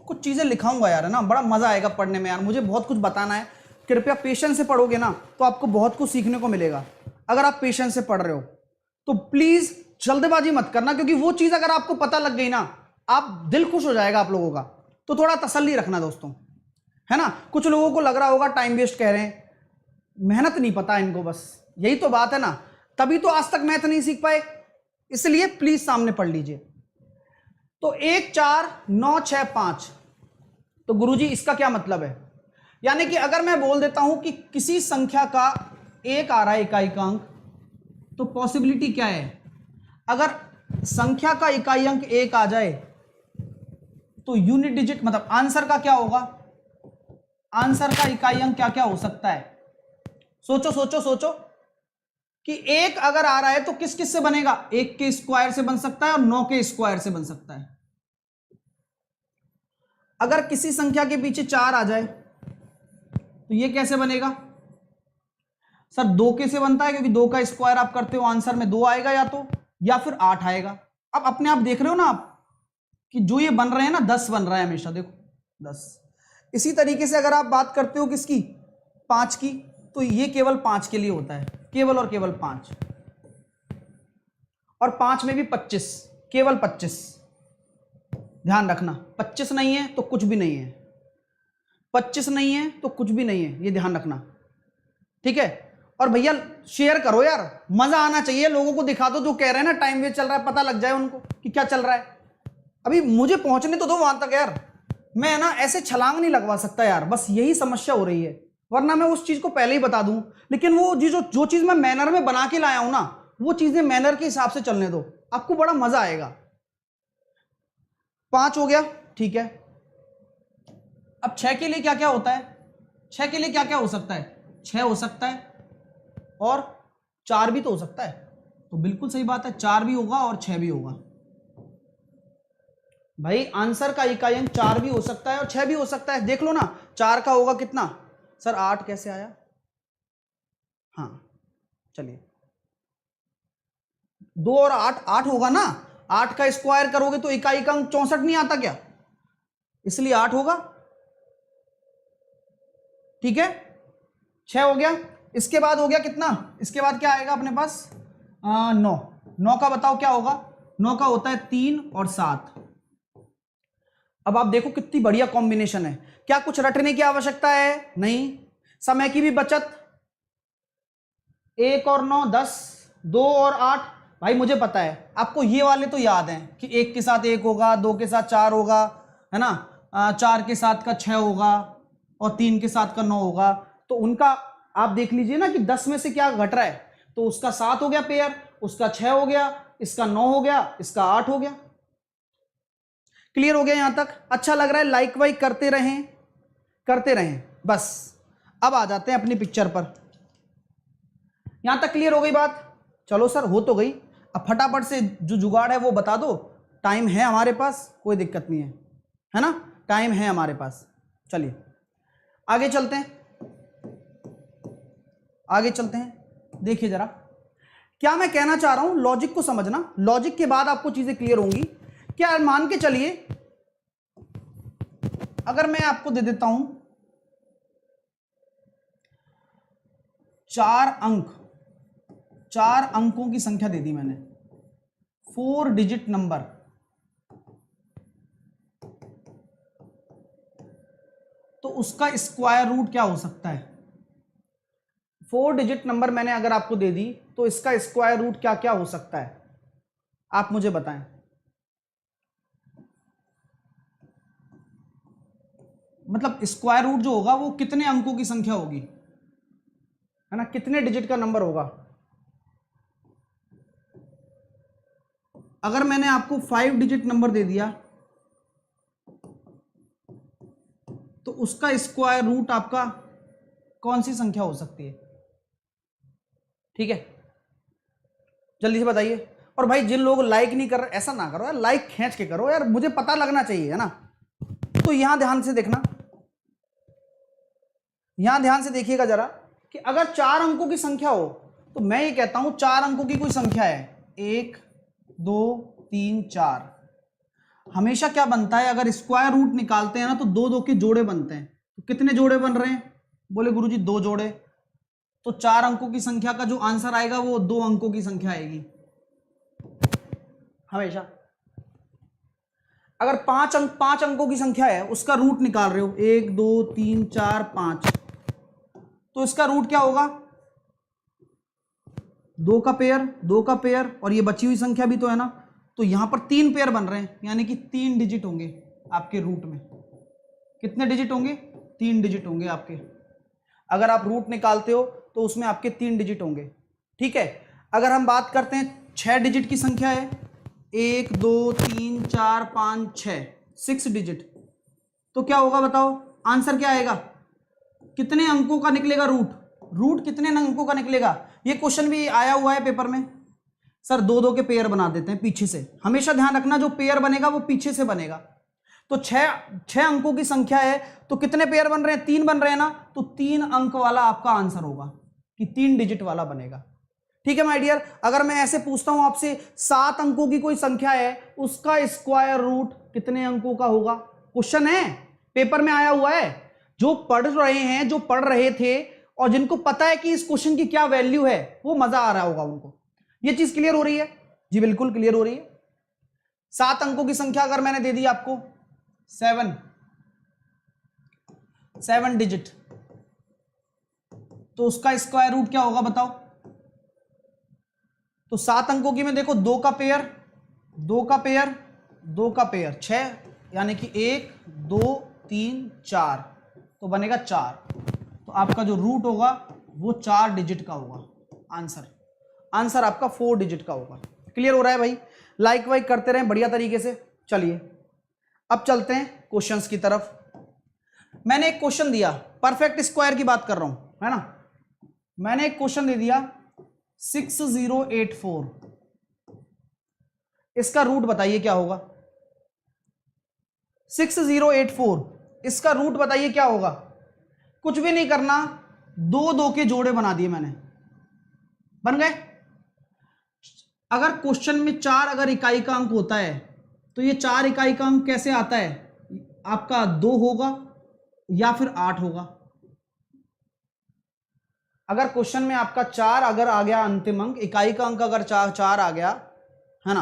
S1: कुछ चीजें लिखाऊंगा यार, है ना, बड़ा मजा आएगा पढ़ने में यार, मुझे बहुत कुछ बताना है। कृपया पेशेंस से पढ़ोगे ना तो आपको बहुत कुछ सीखने को मिलेगा। अगर आप पेशेंस से पढ़ रहे हो तो प्लीज जल्दबाजी मत करना, क्योंकि वो चीज अगर आपको पता लग गई ना, आप दिल खुश हो जाएगा आप लोगों का। तो थोड़ा तसल्ली रखना दोस्तों, है ना। कुछ लोगों को लग रहा होगा टाइम वेस्ट कह रहे हैं, मेहनत नहीं पता इनको, बस यही तो बात है ना, तभी तो आज तक मैथ नहीं सीख पाए। इसलिए प्लीज सामने पढ़ लीजिए। तो 1 4 9 6 5, तो गुरुजी इसका क्या मतलब है? यानी कि अगर मैं बोल देता हूं कि किसी संख्या का 1 आ रहा है इकाई का अंक, तो पॉसिबिलिटी क्या है? अगर संख्या का इकाई अंक 1 आ जाए तो यूनिट डिजिट मतलब आंसर का क्या होगा? आंसर का इकाई अंक क्या क्या हो सकता है? सोचो सोचो सोचो कि 1 अगर आ रहा है तो किस किस से बनेगा? 1 के स्क्वायर से बन सकता है और 9 के स्क्वायर से बन सकता है। अगर किसी संख्या के पीछे 4 आ जाए तो ये कैसे बनेगा? सर 2 के से बनता है, क्योंकि 2 का स्क्वायर आप करते हो आंसर में 2 आएगा या तो, या फिर 8 आएगा। अब अपने आप देख रहे हो ना आप कि जो ये बन रहे हैं ना 10 बन रहा है हमेशा, देखो 10। इसी तरीके से अगर आप बात करते हो किसकी? 5 की, तो ये केवल 5 के लिए होता है, केवल और केवल 5। और 5 में भी 25, केवल 25। ध्यान रखना, 25 नहीं है तो कुछ भी नहीं है, 25 नहीं है तो कुछ भी नहीं है, ये ध्यान रखना, ठीक है। और भैया शेयर करो यार, मजा आना चाहिए, लोगों को दिखा दो जो कह रहे हैं ना टाइम वेस्ट चल रहा है, पता लग जाए उनको कि क्या चल रहा है। अभी मुझे पहुंचने तो दो वहां तक यार, मैं ना ऐसे छलांग नहीं लगवा सकता यार, बस यही समस्या हो रही है, वरना मैं उस चीज को पहले ही बता दूं। लेकिन वो जो चीज मैं मैनर में बना के लाया हूं ना, वो चीजें मैनर के हिसाब से चलने दो, आपको बड़ा मजा आएगा। 5 हो गया, ठीक है। अब 6 के लिए क्या क्या होता है, 6 के लिए क्या क्या हो सकता है, 6 हो सकता है और 4 भी तो हो सकता है, तो बिल्कुल सही बात है, 4 भी होगा और 6 भी होगा। भाई आंसर का इकाई अंक 4 भी हो सकता है और 6 भी हो सकता है, देख लो ना। 4 का होगा कितना सर, 8 कैसे आया, हाँ चलिए 2 और 8, 8 होगा ना, 8 का स्क्वायर करोगे तो इकाई का अंक 64 नहीं आता क्या, इसलिए 8 होगा, ठीक है। 6 हो गया, इसके बाद हो गया कितना, इसके बाद क्या आएगा अपने पास, 9। 9 का बताओ क्या होगा, 9 का होता है 3 और 7। अब आप देखो कितनी बढ़िया कॉम्बिनेशन है, क्या कुछ रटने की आवश्यकता है, नहीं, समय की भी बचत। 1 और 9 10, 2 और 8, भाई मुझे पता है आपको ये वाले तो याद हैं कि 1 के साथ 1 होगा, 2 के साथ 4 होगा, है ना, 4 के साथ का 6 होगा और 3 के साथ का 9 होगा, तो उनका आप देख लीजिए ना कि 10 में से क्या घट रहा है, तो उसका 7 हो गया पेयर, उसका 6 हो गया, इसका 9 हो गया, इसका 8 हो गया। क्लियर हो गया यहां तक, अच्छा लग रहा है, लाइक वाइक करते रहें करते रहें बस। अब आ जाते हैं अपनी पिक्चर पर, यहां तक क्लियर हो गई बात, चलो सर हो तो गई, अब फटाफट से जो जुगाड़ है वो बता दो, टाइम है हमारे पास, कोई दिक्कत नहीं है ना, टाइम है हमारे पास। चलिए आगे चलते हैं, आगे चलते हैं। देखिए जरा क्या मैं कहना चाह रहा हूं, लॉजिक को समझना, लॉजिक के बाद आपको चीजें क्लियर होंगी। क्या मान के चलिए अगर मैं आपको दे देता हूं 4 अंक, 4 अंकों की संख्या दे दी मैंने, 4 डिजिट नंबर, तो उसका स्क्वायर रूट क्या हो सकता है। 4 डिजिट नंबर मैंने अगर आपको दे दी तो इसका स्क्वायर रूट क्या क्या हो सकता है, आप मुझे बताएं। मतलब स्क्वायर रूट जो होगा वो कितने अंकों की संख्या होगी, है ना, कितने डिजिट का नंबर होगा। अगर मैंने आपको 5 डिजिट नंबर दे दिया तो उसका स्क्वायर रूट आपका कौन सी संख्या हो सकती है, ठीक है, जल्दी से बताइए। और भाई जिन लोग लाइक नहीं कर रहे, ऐसा ना करो यार, लाइक खींच के करो यार, मुझे पता लगना चाहिए, है ना। तो यहां ध्यान से देखना, यहां ध्यान से देखिएगा जरा कि अगर 4 अंकों की संख्या हो तो मैं ये कहता हूं 4 अंकों की कोई संख्या है, 1 2 3 4, हमेशा क्या बनता है, अगर स्क्वायर रूट निकालते हैं ना तो 2 2 के जोड़े बनते हैं, तो कितने जोड़े बन रहे हैं, बोले गुरुजी 2 जोड़े, तो 4 अंकों की संख्या का जो आंसर आएगा वो 2 अंकों की संख्या आएगी हमेशा। अगर 5 अंकों की संख्या है, उसका रूट निकाल रहे हो, 1 2 3 4 5, तो इसका रूट क्या होगा, 2 का पेयर, 2 का पेयर, और ये बची हुई संख्या भी तो है ना, तो यहां पर 3 पेयर बन रहे हैं, यानी कि 3 डिजिट होंगे आपके रूट में। कितने डिजिट होंगे, 3 डिजिट होंगे आपके। अगर आप रूट निकालते हो तो उसमें आपके 3 डिजिट होंगे, ठीक है। अगर हम बात करते हैं 6 डिजिट की संख्या है, 1 2 3 4 5 6, 6 डिजिट, तो क्या होगा बताओ, आंसर क्या आएगा, कितने अंकों का निकलेगा रूट, रूट कितने अंकों का निकलेगा। ये क्वेश्चन भी आया हुआ है पेपर में, सर 2 2 के पेयर बना देते हैं पीछे से, हमेशा ध्यान रखना जो पेयर बनेगा वो पीछे से बनेगा। तो 6 अंकों की संख्या है तो कितने पेयर बन रहे हैं, 3 बन रहे हैं ना, तो 3 अंक वाला आपका आंसर होगा, कि 3 डिजिट वाला बनेगा, ठीक है माय डियर। अगर मैं ऐसे पूछता हूं आपसे 7 अंकों की कोई संख्या है, उसका स्क्वायर रूट कितने अंकों का होगा, क्वेश्चन है पेपर में आया हुआ है। जो पढ़ रहे हैं, जो पढ़ रहे थे और जिनको पता है कि इस क्वेश्चन की क्या वैल्यू है, वो मजा आ रहा होगा उनको, ये चीज क्लियर हो रही है। जी बिल्कुल क्लियर हो रही है। 7 अंकों की संख्या अगर मैंने दे दी आपको 7 डिजिट, तो उसका स्क्वायर रूट क्या होगा बताओ। तो 7 अंकों की में देखो 2 का पेयर 2 का पेयर 2 का पेयर 6, यानी कि 1 2 3 4, तो बनेगा 4। तो आपका जो रूट होगा वो 4 डिजिट का होगा। आंसर आपका 4 डिजिट का होगा। क्लियर हो रहा है भाई? लाइक वाइक करते रहें बढ़िया तरीके से। चलिए अब चलते हैं क्वेश्चंस की तरफ। मैंने एक क्वेश्चन दिया, परफेक्ट स्क्वायर की बात कर रहा हूं, है ना। मैंने एक क्वेश्चन दे दिया 6084, इसका रूट बताइए क्या होगा। 6084 इसका रूट बताइए क्या होगा। कुछ भी नहीं करना, 2 के जोड़े बना दिए मैंने, बन गए। अगर क्वेश्चन में 4 अगर इकाई का अंक होता है तो ये 4 इकाई का अंक कैसे आता है, आपका 2 होगा या फिर 8 होगा। अगर क्वेश्चन में आपका 4 अगर आ गया अंतिम अंक, इकाई का अंक अगर 4 आ गया, है ना,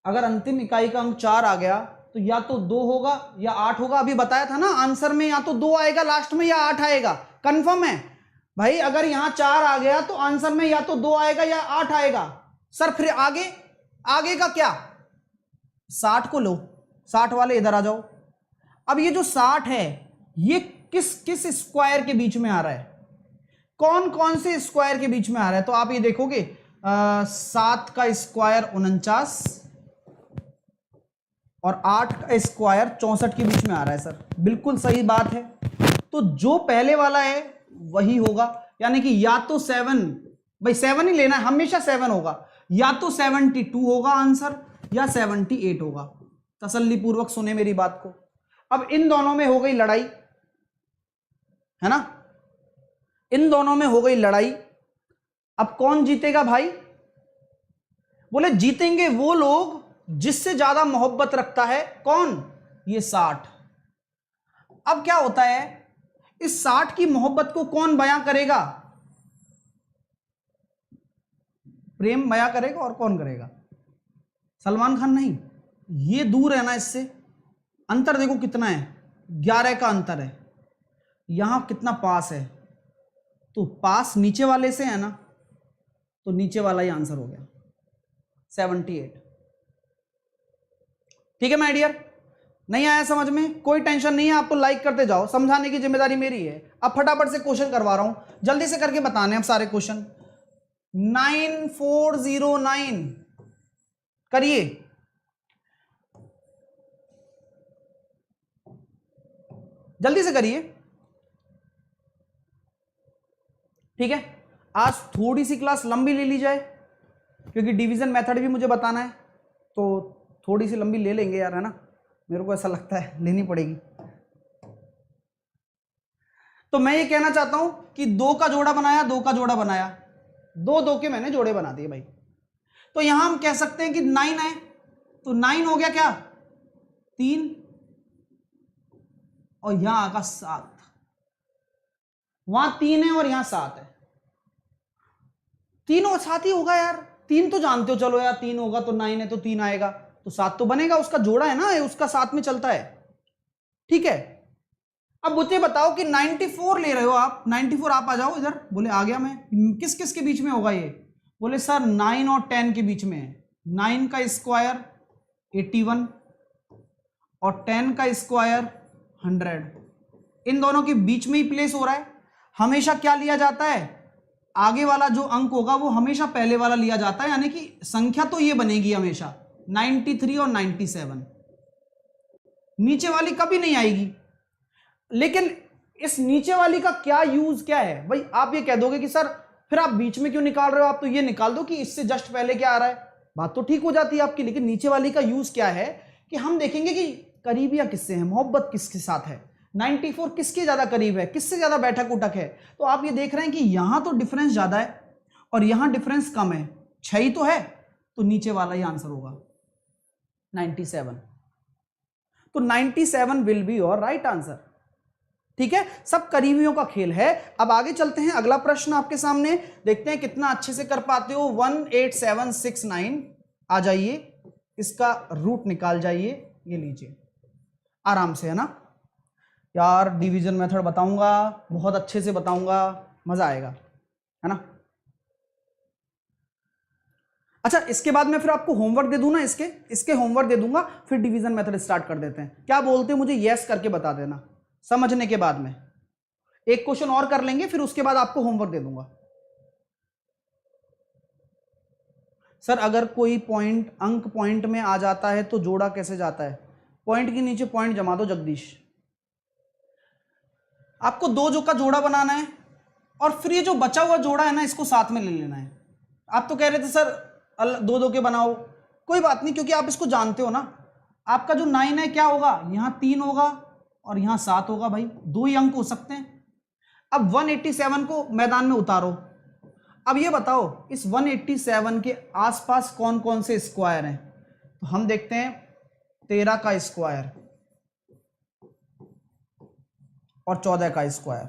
S1: अगर अंतिम इकाई का अंक 4 आ गया तो या तो 2 होगा या 8 होगा। अभी बताया था ना आंसर में, या तो 2 आएगा लास्ट में या 8 आएगा। कंफर्म है भाई? अगर यहां 4 आ गया तो आंसर में या तो 2 आएगा या 8 आएगा। सर फिर आगे का क्या? 60 को लो, 60 वाले इधर आ जाओ। अब ये जो 60 है ये किस स्क्वायर के बीच में आ रहा है, कौन कौन से स्क्वायर के बीच में आ रहा है। तो आप ये देखोगे 7 का स्क्वायर 49 और 8 का स्क्वायर 64 के बीच में आ रहा है। सर बिल्कुल सही बात है। तो जो पहले वाला है वही होगा, यानी कि या तो 7, भाई 7 ही लेना है, हमेशा 7 होगा, या तो 72 होगा आंसर या 78 होगा। तसल्ली पूर्वक सुने मेरी बात को। अब इन दोनों में हो गई लड़ाई, है ना, इन दोनों में हो गई लड़ाई। अब कौन जीतेगा भाई? बोले जीतेंगे वो लोग जिससे ज्यादा मोहब्बत रखता है। कौन? ये 60। अब क्या होता है, इस 60 की मोहब्बत को कौन बयां करेगा? प्रेम बयां करेगा, और कौन करेगा? सलमान खान नहीं। ये दूर है ना इससे, अंतर देखो कितना है, 11 का अंतर है। यहां कितना पास है, तो पास नीचे वाले से है ना, तो नीचे वाला ही आंसर हो गया 78। ठीक है माय डियर? नहीं आया समझ में? कोई टेंशन नहीं है, आपको लाइक करते जाओ, समझाने की जिम्मेदारी मेरी है। अब फटाफट से क्वेश्चन करवा रहा हूं, जल्दी से करके बताने अब सारे क्वेश्चन। 9409 करिए। जल्दी से करिए, ठीक है। आज थोड़ी सी क्लास लंबी ले ली जाए, क्योंकि डिवीजन मेथड भी मुझे बताना है, तो थोड़ी सी लंबी ले लेंगे यार, है ना, मेरे को ऐसा लगता है लेनी पड़ेगी। तो मैं ये कहना चाहता हूं कि 2 का जोड़ा बनाया, 2 का जोड़ा बनाया, 2 के मैंने जोड़े बना दिए भाई। तो यहां हम कह सकते हैं कि 9 है, तो 9 हो गया क्या, 3, और यहां आगा 7। वहां 3 है और यहां 7 है, 3 और 7 ही होगा यार। 3 तो जानते हो, चलो यार 3 होगा तो 9 है तो 3 आएगा, तो 7 तो बनेगा, उसका जोड़ा है ना, उसका साथ में चलता है। ठीक है। अब मुझे बताओ कि 94 ले रहे हो आप, 94 आप आ जाओ इधर। बोले आ गया मैं। किस किस के बीच में होगा ये? बोले सर 9 और 10 के बीच में है। 9 का स्क्वायर 81 और 10 का स्क्वायर 100, इन दोनों के बीच में ही प्लेस हो रहा है। हमेशा क्या लिया जाता है, आगे वाला जो अंक होगा वो हमेशा पहले वाला लिया जाता है, यानी कि संख्या तो ये बनेगी हमेशा 93 और 97, नीचे वाली कभी नहीं आएगी। लेकिन इस नीचे वाली का क्या यूज क्या है भाई? आप ये कह दोगे कि सर फिर आप बीच में क्यों निकाल रहे हो, आप तो ये निकाल दो कि इससे जस्ट पहले क्या आ रहा है, बात तो ठीक हो जाती है आपकी। लेकिन नीचे वाली का यूज क्या है कि हम देखेंगे कि करीबिया किससे है, मोहब्बत किसके साथ है, 94 किसके ज्यादा करीब है, किससे ज्यादा बैठक उठक है। तो आप ये देख रहे हैं कि यहां तो डिफरेंस ज्यादा है और यहां डिफरेंस कम है, 6 ही तो है, तो नीचे वाला ही आंसर होगा 97। तो 97 will be your right answer. ठीक है, सब करीबियों का खेल है। अब आगे चलते हैं, अगला प्रश्न आपके सामने, देखते हैं कितना अच्छे से कर पाते हो। 18769 आ जाइए, इसका रूट निकाल जाइए, ये लीजिए आराम से, है ना यार। डिवीजन मेथड बताऊंगा, बहुत अच्छे से बताऊंगा, मजा आएगा, है ना। अच्छा, इसके बाद मैं फिर आपको होमवर्क दे दूं ना, इसके होमवर्क दे दूंगा, फिर डिवीजन मेथड स्टार्ट कर देते हैं। क्या बोलते हो, मुझे यस करके बता देना समझने के बाद में। एक क्वेश्चन और कर लेंगे, फिर उसके बाद आपको होमवर्क दे दूंगा। सर अगर कोई पॉइंट अंक पॉइंट में आ जाता है तो जोड़ा कैसे जाता है? पॉइंट के नीचे पॉइंट जमा दो जगदीश। आपको दो जो का जोड़ा बनाना है, और फिर ये जो बचा हुआ जोड़ा है ना, इसको साथ में ले लेना है। आप तो कह रहे थे सर दो दो के बनाओ, कोई बात नहीं, क्योंकि आप इसको जानते हो ना। आपका जो 9 है क्या होगा, यहां 3 होगा और यहां 7 होगा भाई, दो ही अंक हो सकते हैं। अब 187 को मैदान में उतारो। अब ये बताओ इस 187 के आसपास कौन कौन से स्क्वायर हैं? तो हम देखते हैं 13 का स्क्वायर और 14 का स्क्वायर।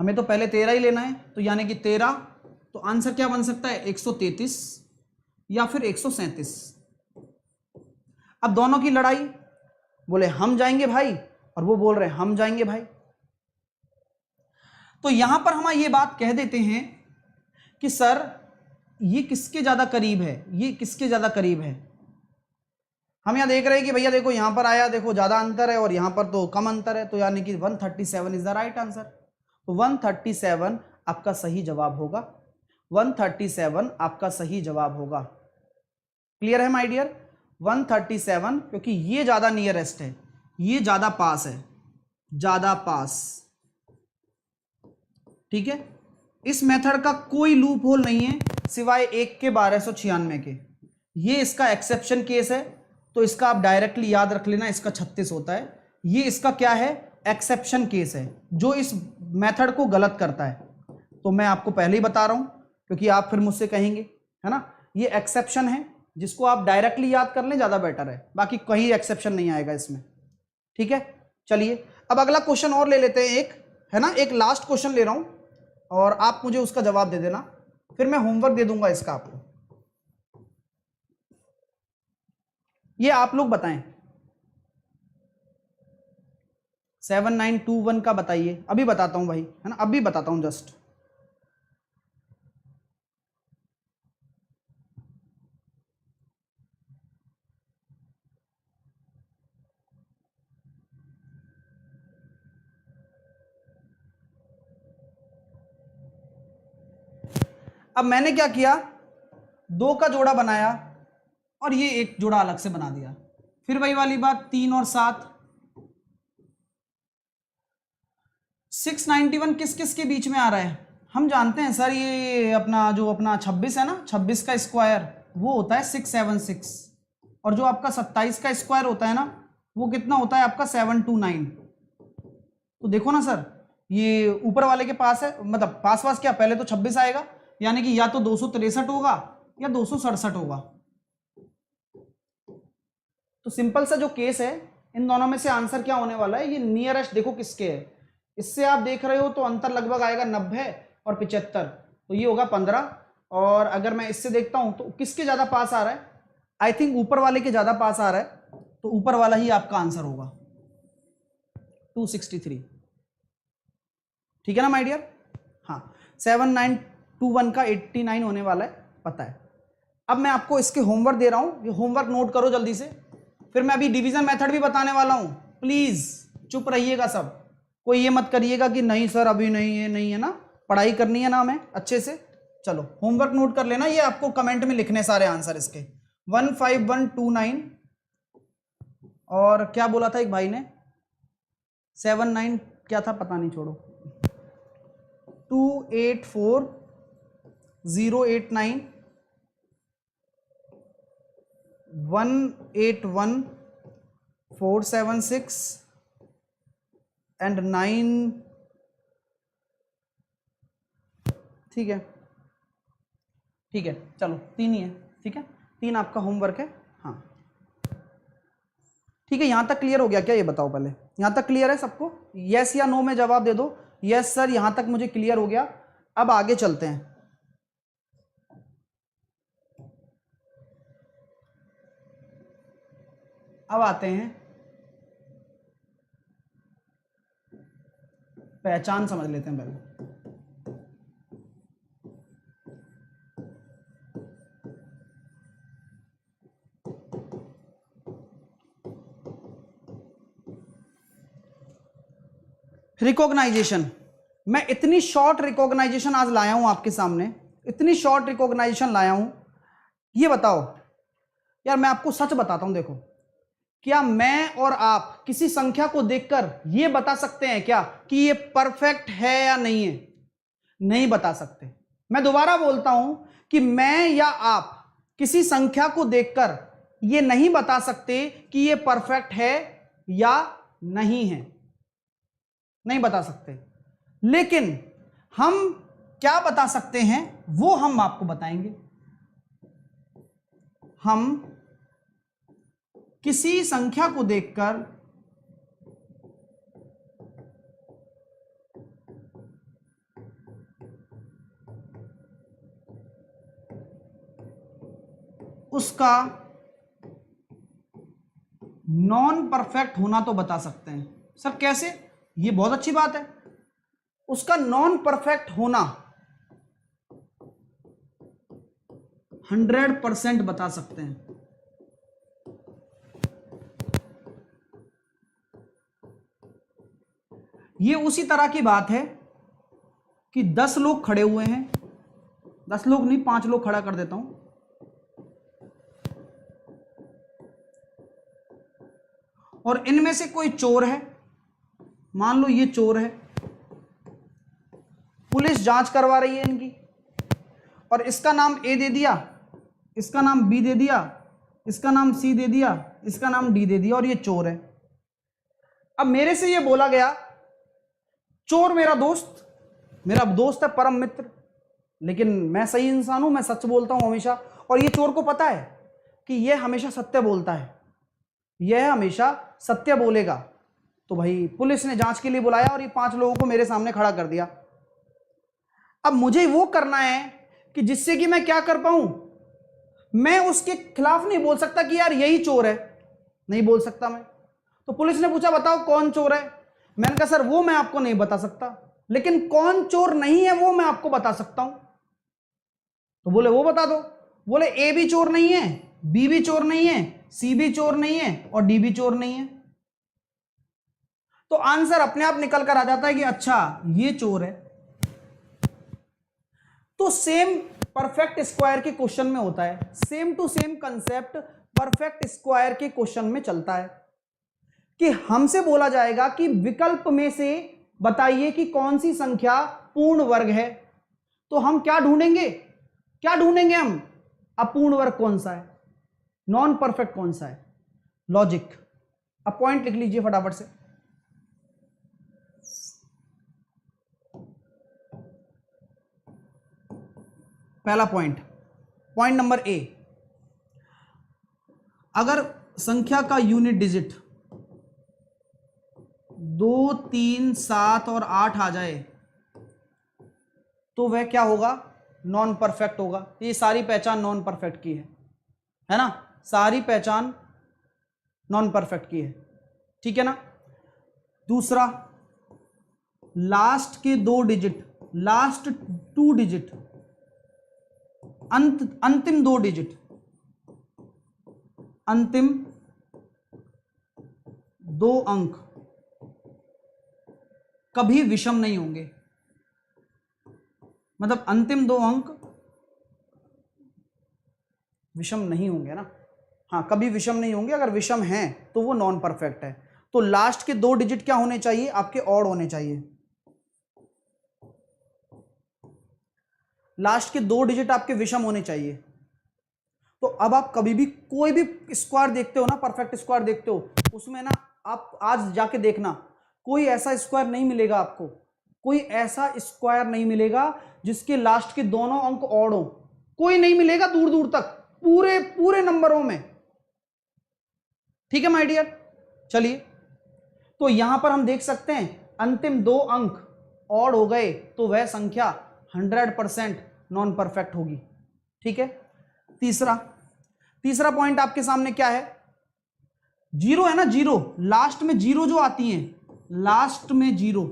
S1: हमें तो पहले 13 ही लेना है, तो यानी कि 13, तो आंसर क्या बन सकता है, 133 या फिर 137। अब दोनों की लड़ाई, बोले हम जाएंगे भाई और वो बोल रहे हैं हम जाएंगे भाई। तो यहां पर हम ये बात कह देते हैं कि सर ये किसके ज्यादा करीब है, ये किसके ज्यादा करीब है। हम यहां देख रहे हैं कि भैया देखो यहां पर आया, देखो ज्यादा अंतर है और यहां पर तो कम अंतर है, तो यानी कि 137 इज द राइट आंसर। तो 137 आपका सही जवाब होगा, 137 आपका सही जवाब होगा। क्लियर है माय डियर? 137, क्योंकि ये ज्यादा नियरेस्ट है, ये ज्यादा पास है, ज्यादा पास। ठीक है, इस मेथड का कोई लूप होल नहीं है सिवाय एक के 1296 के। ये इसका एक्सेप्शन केस है, तो इसका आप डायरेक्टली याद रख लेना, इसका 36 होता है। ये इसका क्या है, एक्सेप्शन केस है, जो इस मेथड को गलत करता है। तो मैं आपको पहले ही बता रहा हूं, क्योंकि आप फिर मुझसे कहेंगे, है ना। ये एक्सेप्शन है, जिसको आप डायरेक्टली याद कर लें, ज्यादा बेटर है, बाकी कहीं एक्सेप्शन नहीं आएगा इसमें। ठीक है, चलिए अब अगला क्वेश्चन और ले लेते हैं एक, है ना, एक लास्ट क्वेश्चन ले रहा हूं और आप मुझे उसका जवाब दे देना, फिर मैं होमवर्क दे दूंगा इसका आपको। ये आप लोग बताएं, 7921 का बताइए। अभी बताता हूं भाई, है ना, अभी बताता हूं जस्ट। अब मैंने क्या किया, दो का जोड़ा बनाया और ये एक जोड़ा अलग से बना दिया। फिर वही वाली बात, 3 और 7। 691 किस किस के बीच में आ रहा है? हम जानते हैं सर, ये अपना जो अपना 26 है ना, 26 का स्क्वायर वो होता है 676, और जो आपका 27 का स्क्वायर होता है ना, वो कितना होता है आपका 729। तो देखो ना सर, ये ऊपर वाले के पास है, मतलब पास पास क्या, पहले तो 26 आएगा, यानी कि या तो 263 होगा या 267 होगा। तो सिंपल सा जो केस है, इन दोनों में से आंसर क्या होने वाला है, ये नियरेस्ट देखो किसके है। इससे आप देख रहे हो तो अंतर लगभग आएगा 90 और 75, तो ये होगा 15। और अगर मैं इससे देखता हूं तो किसके ज्यादा पास आ रहा है, आई थिंक ऊपर वाले के ज्यादा पास आ रहा है, तो ऊपर वाला ही आपका आंसर होगा 263। ठीक है ना माय डियर? हाँ, 7921 का 89 होने वाला है, पता है। अब मैं आपको इसके होमवर्क दे रहा हूं, ये होमवर्क नोट करो जल्दी से, फिर मैं अभी डिवीजन मेथड भी बताने वाला हूं। प्लीज चुप रहिएगा सब, कोई ये मत करिएगा कि नहीं सर अभी नहीं है, नहीं है ना, पढ़ाई करनी है ना हमें अच्छे से। चलो होमवर्क नोट कर लेना, ये आपको कमेंट में लिखने सारे आंसर इसके। 15129, और क्या बोला था एक भाई ने, 79 क्या था पता नहीं, छोड़ो। 284089 181476 एंड 9। ठीक है, ठीक है, चलो 3 ही है, ठीक है, 3 आपका होमवर्क है। हाँ ठीक है, यहां तक क्लियर हो गया क्या? ये बताओ पहले, यहां तक क्लियर है सबको? यस या नो में जवाब दे दो। यस सर, यहां तक मुझे क्लियर हो गया। अब आगे चलते हैं। अब आते हैं, पहचान समझ लेते हैं पहले। रिकॉग्नाइजेशन, मैं इतनी शॉर्ट रिकॉग्नाइजेशन आज लाया हूं आपके सामने, इतनी शॉर्ट रिकॉग्नाइजेशन लाया हूं। ये बताओ यार, मैं आपको सच बताता हूं, देखो, क्या मैं और आप किसी संख्या को देखकर यह बता सकते हैं क्या कि ये परफेक्ट है या नहीं है? नहीं बता सकते। मैं दोबारा बोलता हूं कि मैं या आप किसी संख्या को देखकर यह नहीं बता सकते कि यह परफेक्ट है या नहीं है, नहीं बता सकते। लेकिन हम क्या बता सकते हैं वो हम आपको बताएंगे। हम किसी संख्या को देखकर उसका नॉन परफेक्ट होना तो बता सकते हैं। सर कैसे? ये बहुत अच्छी बात है, उसका नॉन परफेक्ट होना 100% बता सकते हैं। ये उसी तरह की बात है कि 10 लोग खड़े हुए हैं, 10 लोग नहीं 5 लोग खड़ा कर देता हूं, और इनमें से कोई चोर है, मान लो ये चोर है, पुलिस जांच करवा रही है इनकी, और इसका नाम ए दे दिया, इसका नाम बी दे दिया, इसका नाम सी दे दिया, इसका नाम डी दे दिया, और ये चोर है। अब मेरे से ये बोला गया, चोर मेरा दोस्त है, परम मित्र, लेकिन मैं सही इंसान हूं, मैं सच बोलता हूं हमेशा, और ये चोर को पता है कि यह हमेशा सत्य बोलता है, यह हमेशा सत्य बोलेगा। तो भाई पुलिस ने जांच के लिए बुलाया और ये 5 लोगों को मेरे सामने खड़ा कर दिया। अब मुझे वो करना है कि जिससे कि मैं क्या कर पाऊं, मैं उसके खिलाफ नहीं बोल सकता कि यार यही चोर है, नहीं बोल सकता मैं। तो पुलिस ने पूछा बताओ कौन चोर है, मैंने कहा सर वो मैं आपको नहीं बता सकता, लेकिन कौन चोर नहीं है वो मैं आपको बता सकता हूं। तो बोले वो बता दो। बोले ए भी चोर नहीं है, बी भी चोर नहीं है, सी भी चोर नहीं है, और डी भी चोर नहीं है। तो आंसर अपने आप निकल कर आ जाता है कि अच्छा ये चोर है। तो सेम परफेक्ट स्क्वायर के क्वेश्चन में होता है, same to same concept perfect square के क्वेश्चन में चलता है कि हमसे बोला जाएगा कि विकल्प में से बताइए कि कौन सी संख्या पूर्ण वर्ग है। तो हम क्या ढूंढेंगे हम? अपूर्ण वर्ग कौन सा है, नॉन परफेक्ट कौन सा है, लॉजिक। अब पॉइंट लिख लीजिए फटाफट से। पहला पॉइंट नंबर ए, अगर संख्या का यूनिट डिजिट 2, 3, 7 और 8 आ जाए तो वह क्या होगा? नॉन परफेक्ट होगा। ये सारी पहचान नॉन परफेक्ट की है ना, सारी पहचान नॉन परफेक्ट की है, ठीक है ना। दूसरा, लास्ट के 2 डिजिट, लास्ट 2 डिजिट, अंतिम 2 डिजिट, अंतिम 2 अंक कभी विषम नहीं होंगे। मतलब अंतिम 2 अंक विषम नहीं होंगे ना, हाँ कभी विषम नहीं होंगे। अगर विषम हैं तो वो नॉन परफेक्ट है। तो लास्ट के 2 डिजिट क्या होने चाहिए? आपके ऑड होने चाहिए। लास्ट के 2 डिजिट आपके विषम होने चाहिए। तो अब आप कभी भी कोई भी स्क्वायर देखते हो ना, परफेक्ट स्क्वायर देखते हो, उसमें ना आप आज जाके देखना, कोई ऐसा स्क्वायर नहीं मिलेगा आपको, कोई ऐसा स्क्वायर नहीं मिलेगा जिसके लास्ट के दोनों अंक ऑड हो। कोई नहीं मिलेगा दूर दूर तक, पूरे नंबरों में, ठीक है माय डियर। चलिए, तो यहां पर हम देख सकते हैं अंतिम 2 अंक ऑड हो गए तो वह संख्या 100% नॉन परफेक्ट होगी। ठीक है, तीसरा पॉइंट आपके सामने क्या है, जीरो है ना, जीरो, लास्ट में जीरो जो आती है, लास्ट में जीरो,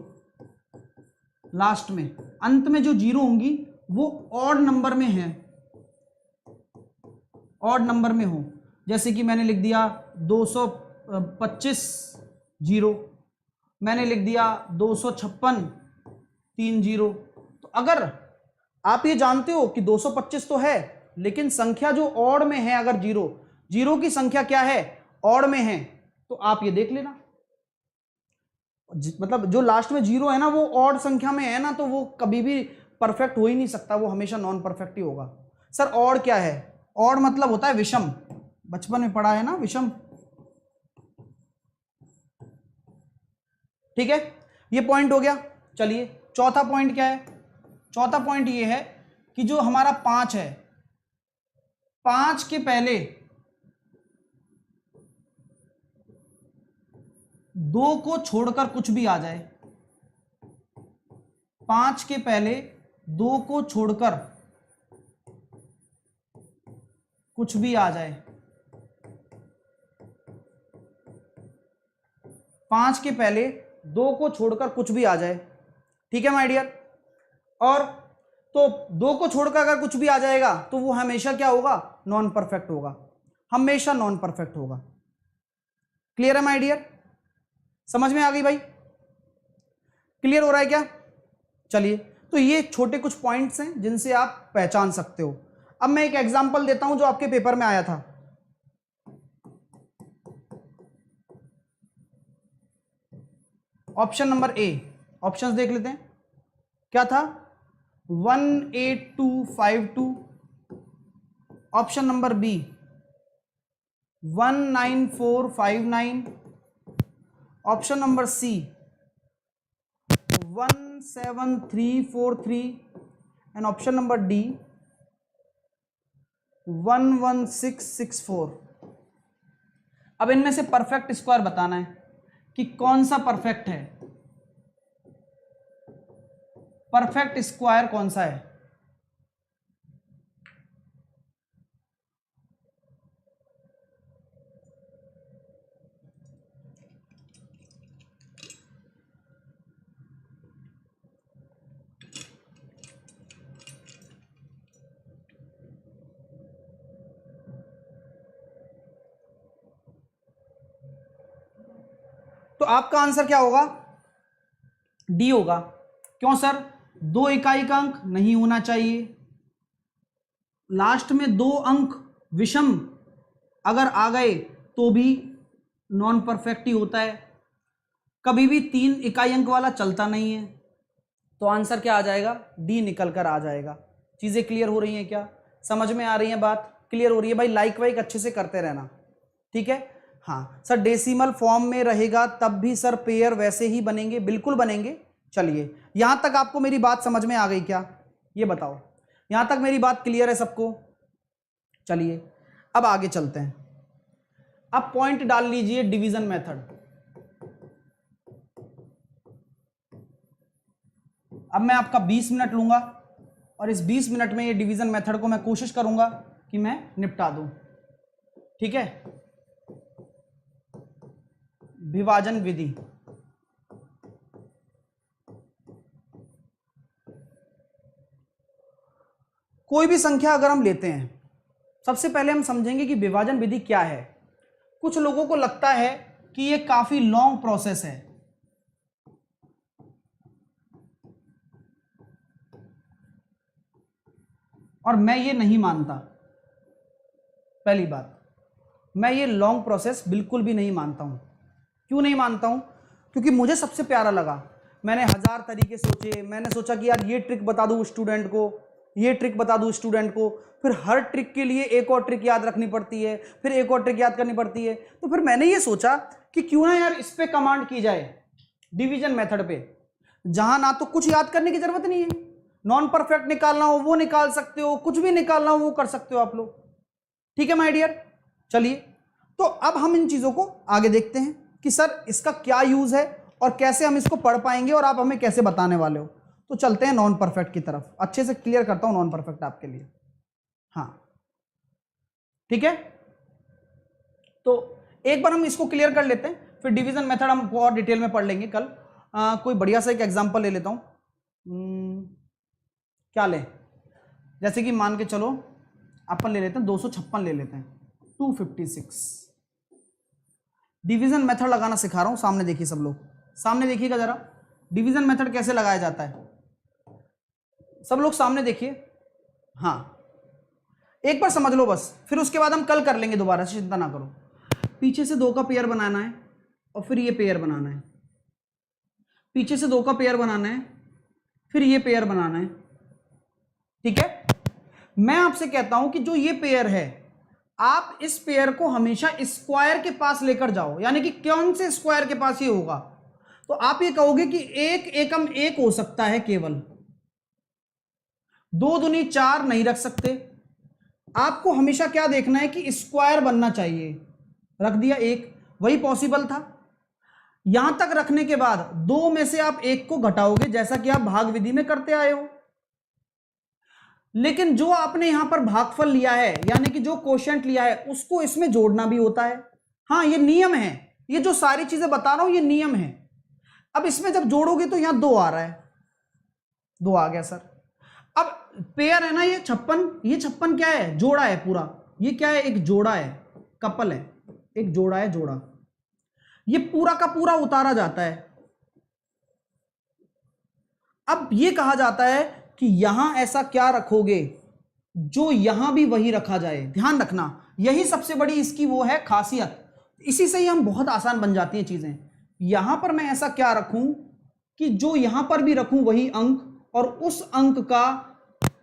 S1: लास्ट में अंत में जो जीरो होंगी वो ऑड नंबर में है, ऑड नंबर में हो। जैसे कि मैंने लिख दिया 225 जीरो, मैंने लिख दिया 256 3 जीरो। तो अगर आप ये जानते हो कि 225 तो है, लेकिन संख्या जो ऑड में है, अगर जीरो की संख्या क्या है, ऑड में है, तो आप ये देख लेना, मतलब जो लास्ट में जीरो है ना वो ऑड संख्या में है ना, तो वो कभी भी परफेक्ट हो ही नहीं सकता, वो हमेशा नॉन परफेक्ट ही होगा। सर ऑड क्या है, ऑड मतलब होता है विषम, बचपन में पढ़ा है ना विषम। ठीक है, ये पॉइंट हो गया। चलिए चौथा पॉइंट क्या है, चौथा पॉइंट ये है कि जो हमारा 5 है, 5 के पहले 2 को छोड़कर कुछ भी आ जाए, 5 के पहले 2 को छोड़कर कुछ भी आ जाए, 5 के पहले 2 को छोड़कर कुछ भी आ जाए। ठीक है माय डियर, और तो 2 को छोड़कर अगर कुछ भी आ जाएगा तो वो हमेशा क्या होगा, नॉन परफेक्ट होगा, हमेशा नॉन परफेक्ट होगा। क्लियर है माय डियर, समझ में आ गई भाई, क्लियर हो रहा है क्या? चलिए, तो ये छोटे कुछ पॉइंट्स हैं जिनसे आप पहचान सकते हो। अब मैं एक एग्जांपल देता हूं जो आपके पेपर में आया था। ऑप्शन नंबर ए, ऑप्शंस देख लेते हैं क्या था, 18252, option number B 19459, option number C 17343 and option number D 11664। अब इनमें से परफेक्ट स्क्वायर बताना है कि कौन सा परफेक्ट है, परफेक्ट स्क्वायर कौन सा है। तो आपका आंसर क्या होगा, डी होगा। क्यों सर, 2 इकाई का अंक नहीं होना चाहिए, लास्ट में 2 अंक विषम अगर आ गए तो भी नॉन परफेक्ट ही होता है, कभी भी 3 इकाई अंक वाला चलता नहीं है। तो आंसर क्या आ जाएगा, डी निकल कर आ जाएगा। चीजें क्लियर हो रही हैं क्या, समझ में आ रही है बात, क्लियर हो रही है भाई? लाइक वाइक अच्छे से करते रहना, ठीक है। हाँ सर, डेसिमल फॉर्म में रहेगा तब भी सर पेयर वैसे ही बनेंगे, बिल्कुल बनेंगे। चलिए, यहां तक आपको मेरी बात समझ में आ गई क्या, ये बताओ, यहां तक मेरी बात क्लियर है सबको? चलिए अब आगे चलते हैं। अब पॉइंट डाल लीजिए डिवीजन मेथड। अब मैं आपका 20 मिनट लूंगा और इस 20 मिनट में ये डिवीजन मेथड को मैं कोशिश करूंगा कि मैं निपटा दूं, ठीक है। विभाजन विधि, कोई भी संख्या अगर हम लेते हैं, सबसे पहले हम समझेंगे कि विभाजन विधि क्या है। कुछ लोगों को लगता है कि ये काफी लॉन्ग प्रोसेस है, और मैं ये नहीं मानता। पहली बात, मैं ये लॉन्ग प्रोसेस बिल्कुल भी नहीं मानता हूं। क्यों नहीं मानता हूं? क्योंकि मुझे सबसे प्यारा लगा, मैंने 1000 तरीके सोचे, मैंने सोचा कि यार ये ट्रिक बता दूं स्टूडेंट को, ये ट्रिक बता दूं स्टूडेंट को, फिर हर ट्रिक के लिए एक और ट्रिक याद रखनी पड़ती है, फिर एक और ट्रिक याद करनी पड़ती है। तो फिर मैंने ये सोचा कि क्यों ना यार इस पे कमांड की जाए, डिवीजन मेथड पे, जहां ना तो कुछ याद करने की जरूरत नहीं है, नॉन परफेक्ट निकालना हो वो निकाल सकते हो, कुछ भी निकालना हो वो कर सकते हो आप लोग, ठीक है माय डियर। चलिए, तो अब हम इन चीजों को आगे देखते हैं। कि सर इसका क्या यूज है और कैसे हम इसको पढ़ पाएंगे और आप हमें कैसे बताने वाले हो। तो चलते हैं नॉन परफेक्ट की तरफ, अच्छे से क्लियर करता हूं नॉन परफेक्ट आपके लिए। हाँ ठीक है, तो एक बार हम इसको क्लियर कर लेते हैं, फिर डिवीजन मेथड हम और डिटेल में पढ़ लेंगे कल। कोई बढ़िया सा एक एग्जांपल ले लेता हूं। क्या लें, जैसे कि मान के चलो अपन ले लेते हैं 256 ले लेते हैं, 256। डिवीजन मेथड लगाना सिखा रहा हूं, सामने देखिए सब लोग, सामने देखिएगा जरा डिवीजन मेथड कैसे लगाया जाता है। सब लोग सामने देखिए, हाँ एक बार समझ लो बस, फिर उसके बाद हम कल कर लेंगे दोबारा से, चिंता ना करो। पीछे से 2 का पेयर बनाना है और फिर ये पेयर बनाना है, पीछे से 2 का पेयर बनाना है, फिर ये पेयर बनाना है। ठीक है, मैं आपसे कहता हूं कि जो ये पेयर है, आप इस पेयर को हमेशा स्क्वायर के पास लेकर जाओ, यानी कि कौन से स्क्वायर के पास ये होगा, तो आप ये कहोगे कि 1 एकम 1 हो सकता है केवल, 2 दूनी 4 नहीं रख सकते। आपको हमेशा क्या देखना है कि स्क्वायर बनना चाहिए, रख दिया 1, वही पॉसिबल था। यहां तक रखने के बाद 2 में से आप 1 को घटाओगे, जैसा कि आप भाग विधि में करते आए हो। लेकिन जो आपने यहां पर भागफल लिया है, यानी कि जो कोशेंट लिया है, उसको इसमें जोड़ना भी होता है। हाँ ये नियम है, ये जो सारी चीजें बता रहा हूं ये नियम है। अब इसमें जब जोड़ोगे तो यहां 2 आ रहा है, 2 आ गया सर। अब पेयर है ना ये 56, ये 56 क्या है, जोड़ा है पूरा, ये क्या है, एक जोड़ा है, कपल है, एक जोड़ा है, जोड़ा, ये पूरा का पूरा उतारा जाता है। अब ये कहा जाता है कि यहां ऐसा क्या रखोगे जो यहां भी वही रखा जाए, ध्यान रखना, यही सबसे बड़ी इसकी वो है खासियत, इसी से ही हम बहुत आसान बन जाती हैं चीजें। यहां पर मैं ऐसा क्या रखूं कि जो यहां पर भी रखूं वही अंक, और उस अंक का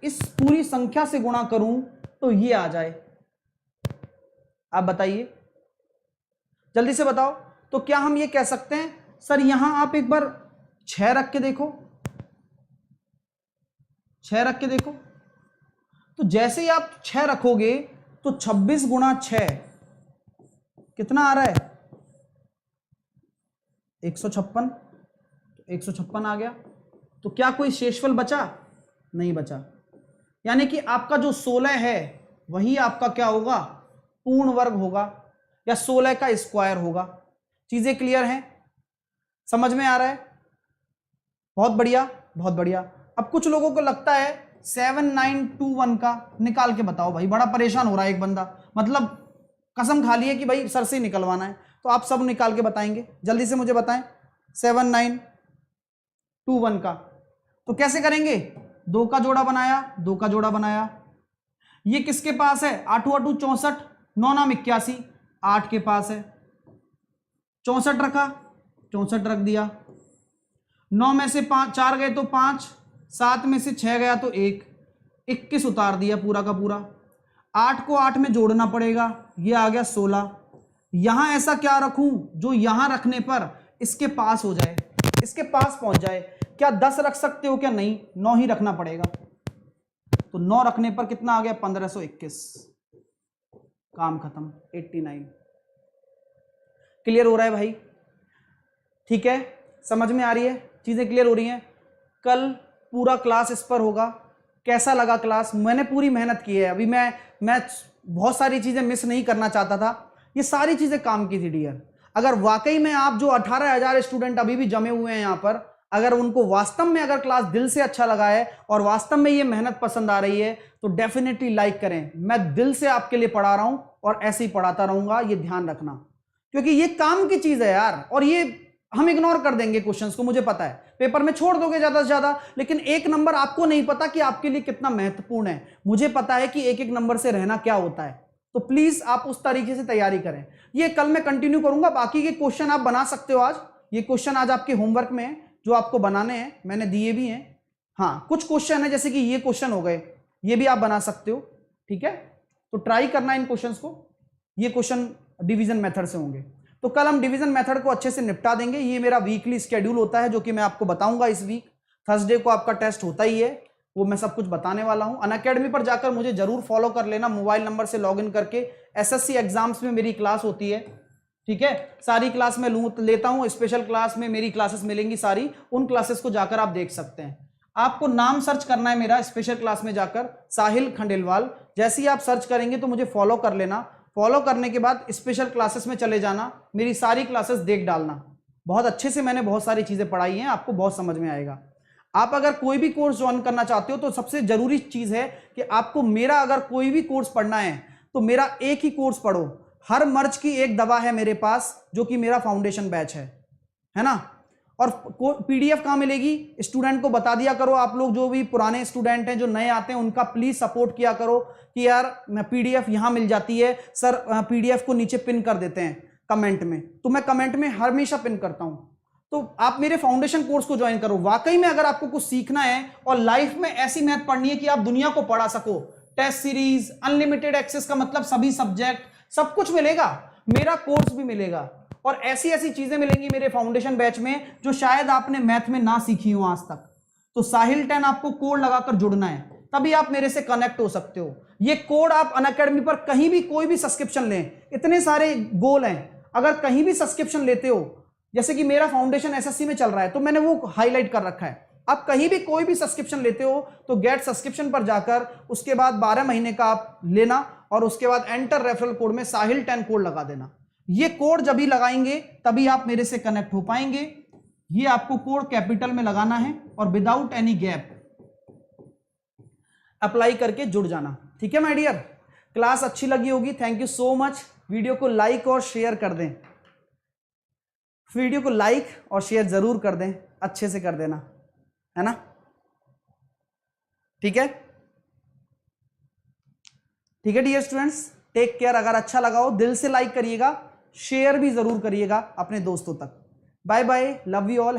S1: इस पूरी संख्या से गुणा करूं तो ये आ जाए। आप बताइए, जल्दी से बताओ। तो क्या हम ये कह सकते हैं, सर यहां आप एक बार 6 रख के देखो, 6 रख के देखो, तो जैसे ही आप 6 रखोगे तो 26 गुणा 6 कितना आ रहा है, 156, 156 आ गया। तो क्या कोई शेषफल बचा, नहीं बचा, यानी कि आपका जो 16 है वही आपका क्या होगा, पूर्ण वर्ग होगा, या 16 का स्क्वायर होगा। चीजें क्लियर हैं, समझ में आ रहा है, बहुत बढ़िया बहुत बढ़िया। अब कुछ लोगों को लगता है 7921 का निकाल के बताओ, भाई बड़ा परेशान हो रहा है एक बंदा, मतलब कसम खा ली है कि भाई सर से निकलवाना है, तो आप सब निकाल के बताएंगे, जल्दी से मुझे बताएं 7921 का। तो कैसे करेंगे, 2 का जोड़ा बनाया, 2 का जोड़ा बनाया, ये किसके पास है, 8 8 64, 9 9 81, 8 के पास है, 64 रखा, 64 रख दिया, 9 में से 4 गए तो 5, 7 में से 6 गया तो 1, 21 उतार दिया पूरा का पूरा। 8 को 8 में जोड़ना पड़ेगा, ये आ गया 16। यहां ऐसा क्या रखूं जो यहां रखने पर इसके पास हो जाए, इसके पास पहुंच जाए। क्या 10 रख सकते हो, क्या नहीं, 9 ही रखना पड़ेगा। तो 9 रखने पर कितना आ गया, 1521, काम खत्म, 89। क्लियर हो रहा है भाई, ठीक है, समझ में आ रही है, चीजें क्लियर हो रही हैं। कल पूरा क्लास इस पर होगा। कैसा लगा क्लास, मैंने पूरी मेहनत की है, अभी मैं बहुत सारी चीजें मिस नहीं करना चाहता था, ये सारी चीजें काम की थी डियर। अगर वाकई में आप जो 18,000 स्टूडेंट अभी भी जमे हुए हैं यहाँ पर, अगर उनको वास्तव में अगर क्लास दिल से अच्छा लगा है और वास्तव में ये मेहनत पसंद आ रही है तो डेफिनेटली लाइक करें। मैं दिल से आपके लिए पढ़ा रहा हूं और ऐसे ही पढ़ाता रहूंगा, ये ध्यान रखना, क्योंकि ये काम की चीज है यार, और ये हम इग्नोर कर देंगे क्वेश्चंस को, मुझे पता है, पेपर में छोड़ दोगे ज्यादा से ज्यादा, लेकिन एक नंबर आपको नहीं पता कि आपके लिए कितना महत्वपूर्ण है। मुझे पता है कि एक एक नंबर से रहना क्या होता है, तो प्लीज आप उस तरीके से तैयारी करें। ये कल मैं कंटिन्यू करूंगा, बाकी के क्वेश्चन आप बना सकते हो आज, ये क्वेश्चन आज आपके होमवर्क में है जो आपको बनाने हैं, मैंने दिए भी हैं। हाँ कुछ क्वेश्चन है जैसे कि ये क्वेश्चन हो गए, ये भी आप बना सकते हो, ठीक है, तो ट्राई करना इन क्वेश्चंस को। ये क्वेश्चन डिवीजन मेथड से होंगे, तो कल हम डिवीजन मेथड को अच्छे से निपटा देंगे। ये मेरा वीकली स्केड्यूल होता है जो कि मैं आपको बताऊंगा इस वीक। थर्सडे को आपका टेस्ट होता ही है, वो मैं सब कुछ बताने वाला हूं। अनअकैडमी पर जाकर मुझे जरूर फॉलो कर लेना, मोबाइल नंबर से लॉगिन करके। एसएससी एग्जाम्स में मेरी क्लास होती है, ठीक है, सारी क्लास में लेता हूं, स्पेशल क्लास में मेरी क्लासेस मिलेंगी सारी, उन क्लासेस को जाकर आप देख सकते हैं। आपको नाम सर्च करना है मेरा स्पेशल क्लास में जाकर, साहिल खंडेलवाल। जैसे ही आप सर्च करेंगे तो मुझे फॉलो कर लेना, फॉलो करने के बाद स्पेशल क्लासेस में चले जाना, मेरी सारी क्लासेस देख डालना। बहुत अच्छे से मैंने बहुत सारी चीजें पढ़ाई हैं, आपको बहुत समझ में आएगा। आप अगर कोई भी कोर्स ज्वाइन करना चाहते हो तो सबसे जरूरी चीज है कि आपको मेरा अगर कोई भी कोर्स पढ़ना है तो मेरा एक ही कोर्स पढ़ो। हर मर्ज की एक दवा है मेरे पास, जो कि मेरा फाउंडेशन बैच है ना। और पीडीएफ कहां मिलेगी, स्टूडेंट को बता दिया करो। आप लोग जो भी पुराने स्टूडेंट हैं, जो नए आते हैं, उनका प्लीज सपोर्ट किया करो कि यार पीडीएफ यहां मिल जाती है सर, पीडीएफ को नीचे पिन कर देते हैं कमेंट में, तो मैं कमेंट में हमेशा पिन करता हूं। तो आप मेरे फाउंडेशन कोर्स को ज्वाइन करो। वाकई में अगर आपको कुछ सीखना है और लाइफ में ऐसी मैथ पढ़नी है कि आप दुनिया को पढ़ा सको, टेस्ट सीरीज, अनलिमिटेड एक्सेस का मतलब सभी सब्जेक्ट, सब कुछ मिलेगा, मेरा कोर्स भी मिलेगा, और ऐसी ऐसी चीजें मिलेंगी मेरे फाउंडेशन बैच में जो शायद आपने मैथ में ना सीखी हो आज तक। तो साहिल 10 आपको कोड लगाकर जुड़ना है, तभी आप मेरे से कनेक्ट हो सकते हो। ये कोड आप अनअकैडमी पर कहीं भी कोई भी सब्सक्रिप्शन लें, इतने सारे गोल हैं, अगर कहीं भी सब्सक्रिप्शन लेते हो, जैसे कि मेरा फाउंडेशन एसएससी में चल रहा है तो मैंने वो हाईलाइट कर रखा है। आप कहीं भी कोई भी सब्सक्रिप्शन लेते हो तो गेट सब्सक्रिप्शन पर जाकर उसके बाद 12 महीने का आप लेना, और उसके बाद एंटर रेफरल कोड में साहिल 10 कोड लगा देना। ये कोड जब भी लगाएंगे तभी आप मेरे से कनेक्ट हो पाएंगे। ये आपको कोड कैपिटल में लगाना है और विदाउट एनी गैप अप्लाई करके जुड़ जाना। ठीक है माय डियर, क्लास अच्छी लगी होगी, thank you so much. Video को लाइक और शेयर कर दें, वीडियो को लाइक और शेयर जरूर कर दें, अच्छे से कर देना, है ना। ठीक है, ठीक है डियर स्टूडेंट्स, टेक केयर। अगर अच्छा लगा हो दिल से लाइक करिएगा, शेयर भी जरूर करिएगा अपने दोस्तों तक। Bye bye, love you all.